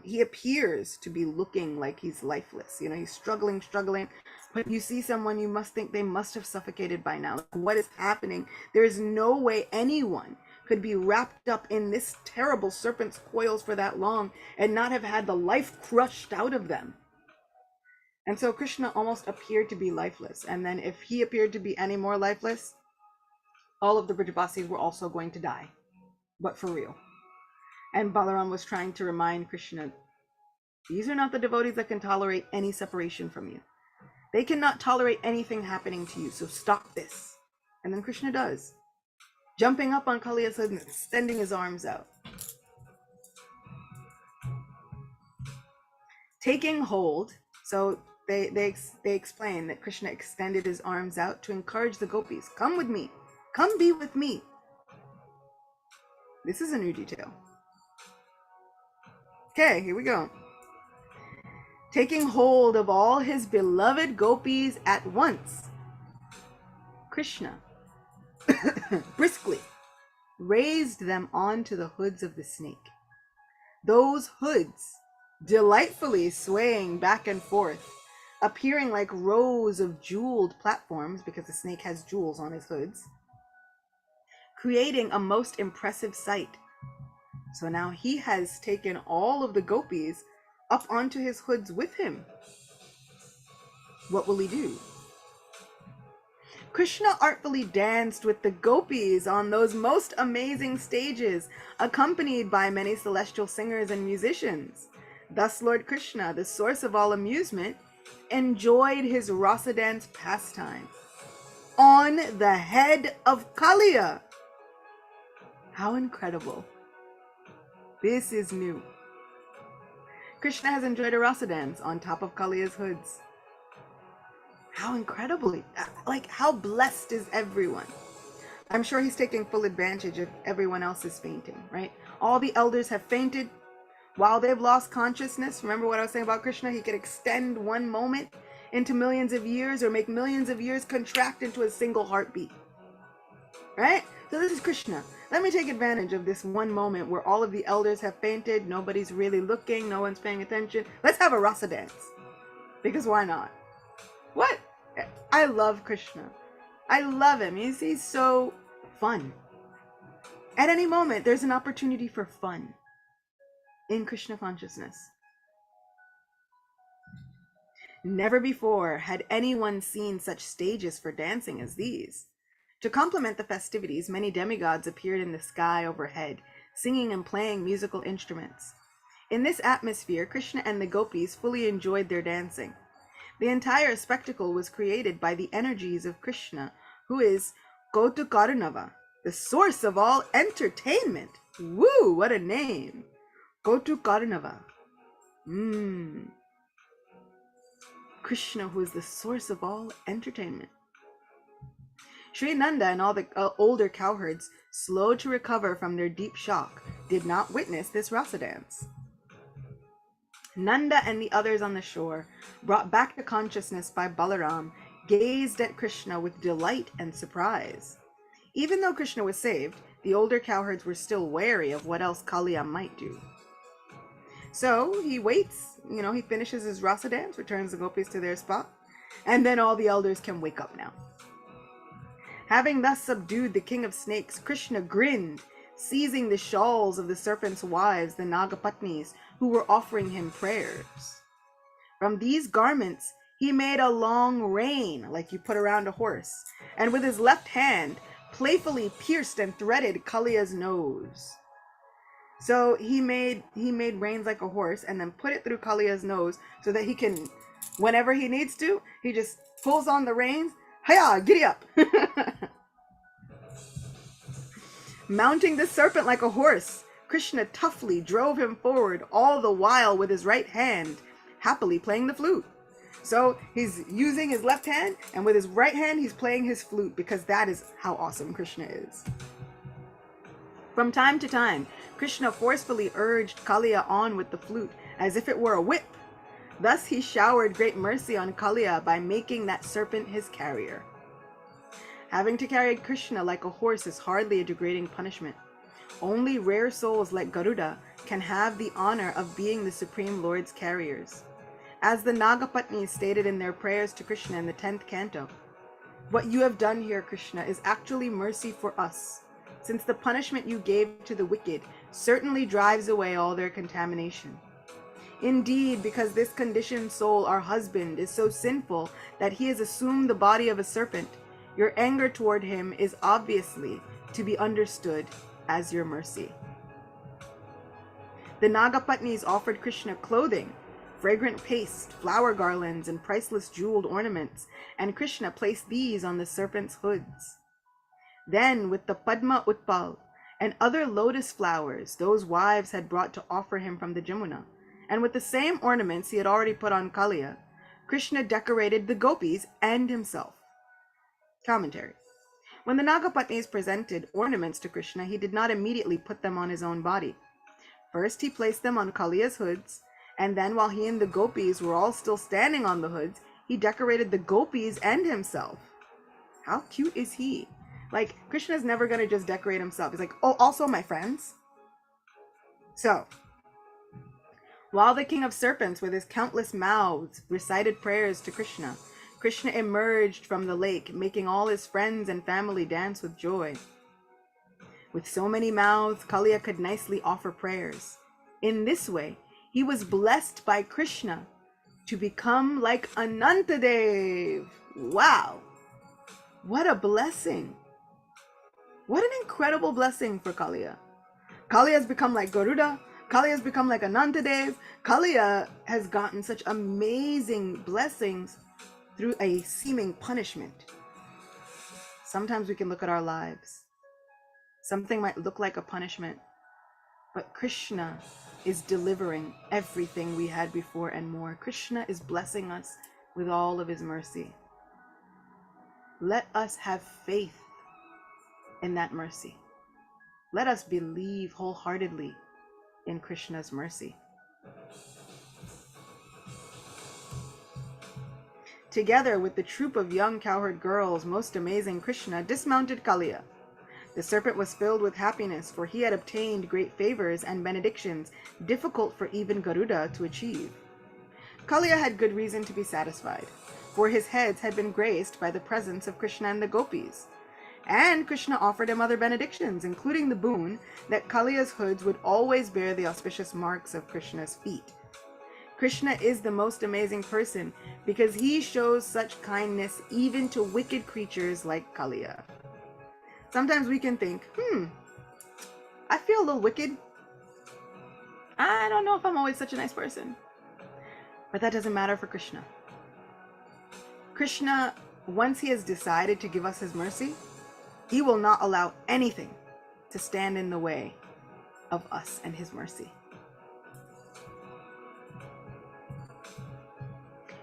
he appears to be looking like he's lifeless. He's struggling. But you see someone, you must think they must have suffocated by now. What is happening? There is no way anyone could be wrapped up in this terrible serpent's coils for that long and not have had the life crushed out of them. And so Krishna almost appeared to be lifeless. And then if he appeared to be any more lifeless, all of the Brijabasis were also going to die. But for real. And Balaram was trying to remind Krishna, these are not the devotees that can tolerate any separation from you. They cannot tolerate anything happening to you, so stop this. And then Krishna does, jumping up on Kaliya's head and extending his arms out. Taking hold, so they explain that Krishna extended his arms out to encourage the gopis. Come with me. Come be with me. This is a new detail. Okay, here we go. Taking hold of all his beloved gopis at once, Krishna briskly raised them onto the hoods of the snake. Those hoods, delightfully swaying back and forth, appearing like rows of jeweled platforms, because the snake has jewels on his hoods, creating a most impressive sight. So now he has taken all of the gopis up onto his hoods with him. What will he do? Krishna artfully danced with the gopis on those most amazing stages, accompanied by many celestial singers and musicians. Thus Lord Krishna, the source of all amusement, enjoyed his rasa dance pastime on the head of Kalia. How incredible. This is new. Krishna has enjoyed a rasa dance on top of Kaliya's hoods. How incredibly, like, how blessed is everyone? I'm sure he's taking full advantage of everyone else's fainting, right? All the elders have fainted while they've lost consciousness. Remember what I was saying about Krishna? He could extend one moment into millions of years, or make millions of years contract into a single heartbeat, right? So this is Krishna. Let me take advantage of this one moment where all of the elders have fainted, nobody's really looking, no one's paying attention. Let's have a rasa dance. Because why not? What? I love Krishna. I love him. He's so fun. At any moment, there's an opportunity for fun in Krishna consciousness. Never before had anyone seen such stages for dancing as these. To complement the festivities, many demigods appeared in the sky overhead, singing and playing musical instruments. In this atmosphere, Krishna and the gopis fully enjoyed their dancing. The entire spectacle was created by the energies of Krishna, who is Gotukarunava, the source of all entertainment. Woo, what a name! Gotukarunava. Krishna, who is the source of all entertainment. Sri Nanda and all the older cowherds, slow to recover from their deep shock, did not witness this rasa dance. Nanda and the others on the shore, brought back to consciousness by Balaram, gazed at Krishna with delight and surprise. Even though Krishna was saved, the older cowherds were still wary of what else Kalia might do. So he waits, he finishes his rasa dance, returns the gopis to their spot, and then all the elders can wake up now. Having thus subdued the king of snakes, Krishna grinned, seizing the shawls of the serpent's wives, the Nagapatnis, who were offering him prayers. From these garments, he made a long rein, like you put around a horse, and with his left hand, playfully pierced and threaded Kaliya's nose. So he made reins like a horse, and then put it through Kaliya's nose, so that he can, whenever he needs to, he just pulls on the reins. Hiya, giddy up! Mounting the serpent like a horse, Krishna toughly drove him forward, all the while with his right hand, happily playing the flute. So he's using his left hand, and with his right hand he's playing his flute, because that is how awesome Krishna is. From time to time, Krishna forcefully urged Kalia on with the flute, as if it were a whip. Thus he showered great mercy on Kalia by making that serpent his carrier. Having to carry Krishna like a horse is hardly a degrading punishment. Only rare souls like Garuda can have the honor of being the Supreme Lord's carriers. As the Nagapatnis stated in their prayers to Krishna in the 10th canto, "What you have done here, Krishna, is actually mercy for us, since the punishment you gave to the wicked certainly drives away all their contamination. Indeed, because this conditioned soul, our husband, is so sinful that he has assumed the body of a serpent, your anger toward him is obviously to be understood as your mercy." The Nagapatnis offered Krishna clothing, fragrant paste, flower garlands, and priceless jeweled ornaments, and Krishna placed these on the serpent's hoods. Then, with the Padma Utpal and other lotus flowers those wives had brought to offer him from the Jamuna, and with the same ornaments he had already put on Kalia, Krishna decorated the gopis and himself. Commentary. When the Nagapatnis presented ornaments to Krishna, he did not immediately put them on his own body. First, he placed them on Kalia's hoods, and then while he and the gopis were all still standing on the hoods, he decorated the gopis and himself. How cute is he? Like, Krishna's never going to just decorate himself. He's like, oh, also my friends. So, while the king of serpents with his countless mouths recited prayers to Krishna, Krishna emerged from the lake, making all his friends and family dance with joy. With so many mouths, Kalia could nicely offer prayers. In this way, he was blessed by Krishna to become like Anantadev. Wow! What a blessing! What an incredible blessing for Kalia. Kalia has become like Garuda. Kalia has become like Anantadev. Kalia has gotten such amazing blessings through a seeming punishment. Sometimes we can look at our lives. Something might look like a punishment, but Krishna is delivering everything we had before and more. Krishna is blessing us with all of his mercy. Let us have faith in that mercy. Let us believe wholeheartedly in Krishna's mercy. Together with the troop of young cowherd girls, most amazing Krishna dismounted Kalia. The serpent was filled with happiness, for he had obtained great favors and benedictions difficult for even Garuda to achieve. Kalia had good reason to be satisfied, for his heads had been graced by the presence of Krishna and the gopis. And Krishna offered him other benedictions, including the boon that Kalia's hoods would always bear the auspicious marks of Krishna's feet. Krishna is the most amazing person because he shows such kindness even to wicked creatures like Kalia. Sometimes we can think, I feel a little wicked. I don't know if I'm always such a nice person. But that doesn't matter for Krishna. Krishna, once he has decided to give us his mercy, he will not allow anything to stand in the way of us and his mercy.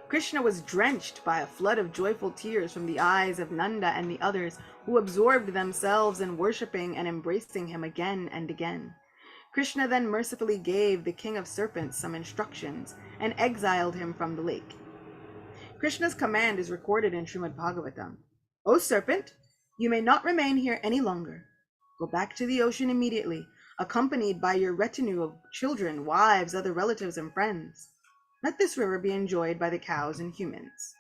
Krishna was drenched by a flood of joyful tears from the eyes of Nanda and the others, who absorbed themselves in worshipping and embracing him again and again. Krishna then mercifully gave the king of serpents some instructions and exiled him from the lake. Krishna's command is recorded in Srimad Bhagavatam. O serpent, you may not remain here any longer. Go back to the ocean immediately, accompanied by your retinue of children, wives, other relatives, and friends. Let this river be enjoyed by the cows and humans.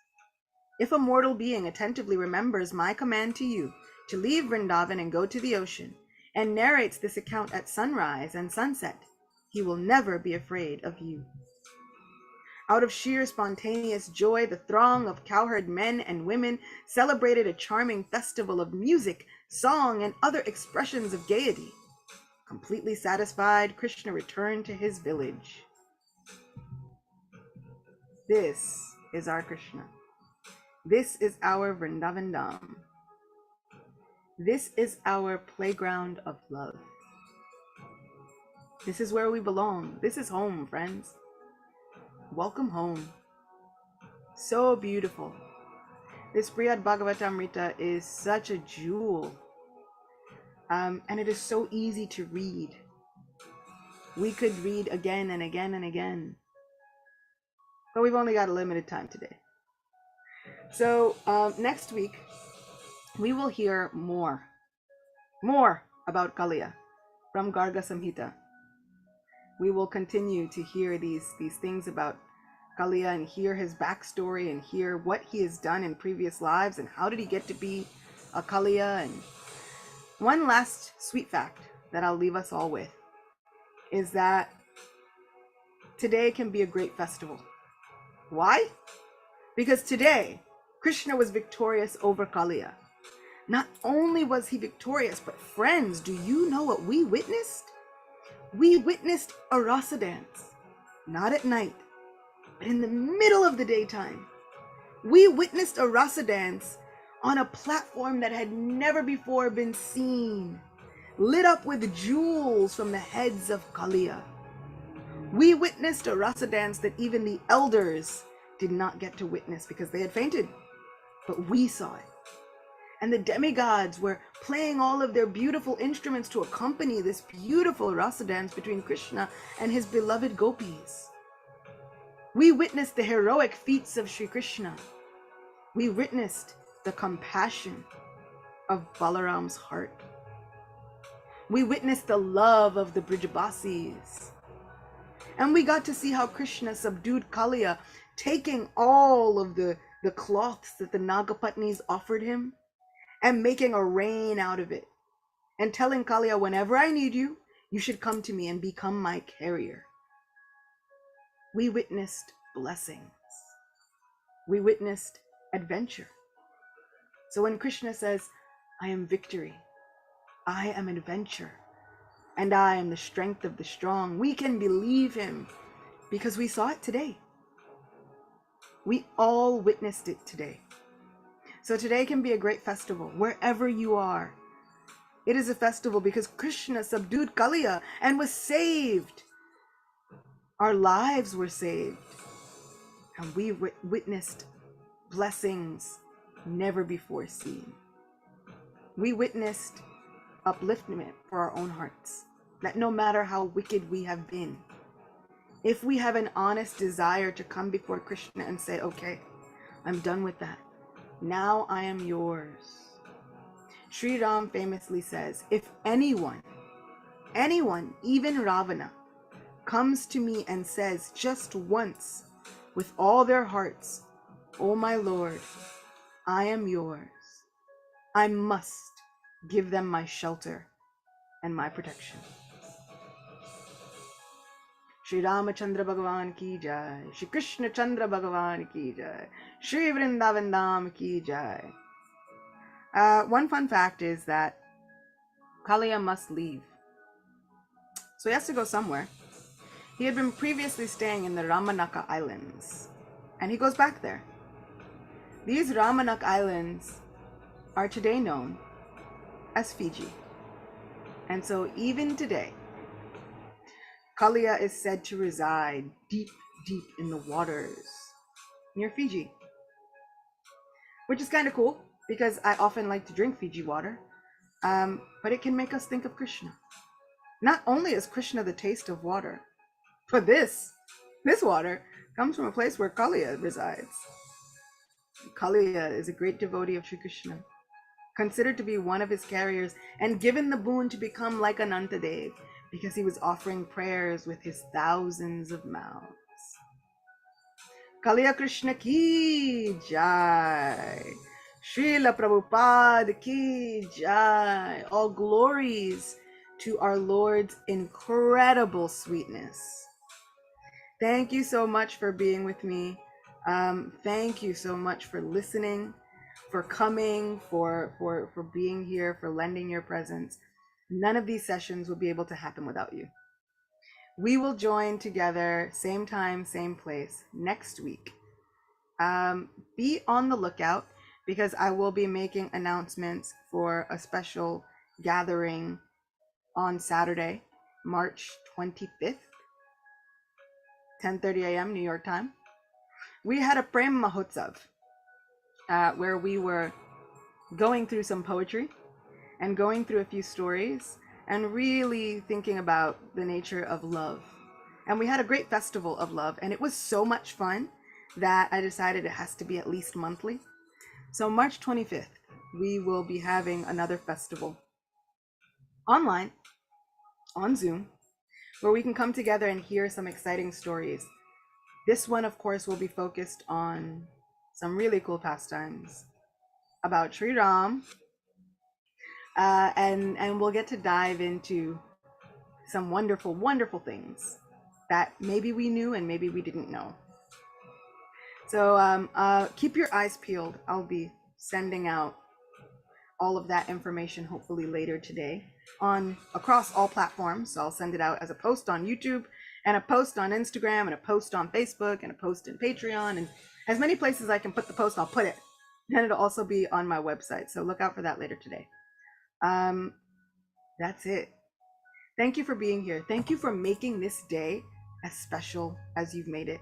If a mortal being attentively remembers my command to you to leave Vrindavan and go to the ocean, and narrates this account at sunrise and sunset, he will never be afraid of you. Out of sheer spontaneous joy, the throng of cowherd men and women celebrated a charming festival of music, song, and other expressions of gaiety. Completely satisfied, Krishna returned to his village. This is our Krishna. This is our Vrindavan Dham. This is our playground of love. This is where we belong. This is home, friends. Welcome home. So beautiful. This Brihad Bhagavatamrita is such a jewel. And it is so easy to read. We could read again and again and again. But we've only got a limited time today. So next week, we will hear more about Kalia from Garga Samhita. We will continue to hear these things about Kalia and hear his backstory and hear what he has done in previous lives and how did he get to be a Kalia. And one last sweet fact that I'll leave us all with is that today can be a great festival. Why? Because today, Krishna was victorious over Kalia. Not only was he victorious, but friends, do you know what we witnessed? We witnessed a rasa dance, not at night, But in the middle of the daytime, we witnessed a rasa dance on a platform that had never before been seen, lit up with jewels from the heads of Kalia. We witnessed a rasa dance that even the elders did not get to witness because they had fainted, but we saw it. And the demigods were playing all of their beautiful instruments to accompany this beautiful rasa dance between Krishna and his beloved gopis. We witnessed the heroic feats of Sri Krishna. We witnessed the compassion of Balaram's heart. We witnessed the love of the Brijabasis. And we got to see how Krishna subdued Kalia, taking all of the cloths that the Nagapatnis offered him and making a rain out of it, and telling Kalia, whenever I need you, you should come to me and become my carrier. We witnessed blessings. We witnessed adventure. So when Krishna says, I am victory, I am adventure, and I am the strength of the strong, we can believe him because we saw it today. We all witnessed it today. So today can be a great festival wherever you are. It is a festival because Krishna subdued Kalia and was saved. Our lives were saved. And we witnessed blessings never before seen. We witnessed upliftment for our own hearts, that no matter how wicked we have been, if we have an honest desire to come before Krishna and say, okay, I'm done with that. Now I am yours. Sri Ram famously says, if anyone, even Ravana, comes to me and says just once with all their hearts, oh my Lord, I am yours, I must give them my shelter and my protection. Shri Ramachandra Bhagavan ki jai, Shri Krishna Chandra Bhagavan ki jai, Shri Vrindavan Dham ki jai. One fun fact is that Kalia must leave. So he has to go somewhere. He had been previously staying in the Ramanaka Islands, and he goes back there. These Ramanak Islands are today known as Fiji. And so even today, Kalia is said to reside deep, deep in the waters near Fiji, which is kind of cool because I often like to drink Fiji water, but it can make us think of Krishna. Not only is Krishna the taste of water, but this water comes from a place where Kalia resides. Kalia is a great devotee of Sri Krishna, considered to be one of his carriers, and given the boon to become like Anantadev because he was offering prayers with his thousands of mouths. Kalia Krishna ki jai. Srila Prabhupada ki jai. All glories to our Lord's incredible sweetness. Thank you so much for being with me. Thank you so much for listening, for coming, for being here, for lending your presence. None of these sessions will be able to happen without you. We will join together, same time, same place, next week. Be on the lookout because I will be making announcements for a special gathering on Saturday, March 25th, 10:30 a.m. New York time. We had a Prem Mahotsav where we were going through some poetry and going through a few stories and really thinking about the nature of love. And we had a great festival of love, and it was so much fun that I decided it has to be at least monthly. So March 25th, we will be having another festival online on Zoom where we can come together and hear some exciting stories. This one, of course, will be focused on some really cool pastimes about Sri Ram, and we'll get to dive into some wonderful, wonderful things that maybe we knew and maybe we didn't know. So keep your eyes peeled. I'll be sending out all of that information hopefully later today across all platforms. So I'll send it out as a post on YouTube and a post on Instagram and a post on Facebook and a post in Patreon, and as many places I can put the post, I'll put it. And it'll also be on my website, so look out for that later today. That's it. Thank you for being here. Thank you for making this day as special as you've made it.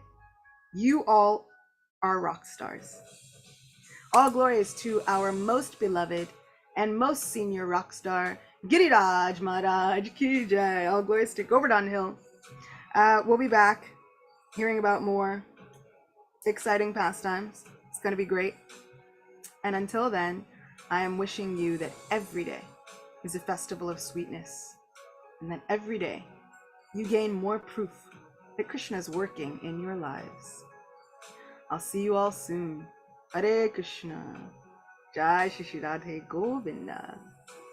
You all are rock stars. All glory is to our most beloved and most senior rock star, Giriraj Maharaj Ki Jai. All glory is to Govardhan Hill. We'll be back hearing about more exciting pastimes. It's going to be great. And until then, I am wishing you that every day is a festival of sweetness, and that every day you gain more proof that Krishna is working in your lives. I'll see you all soon. Hare Krishna. Jai Shri Radhe Govinda.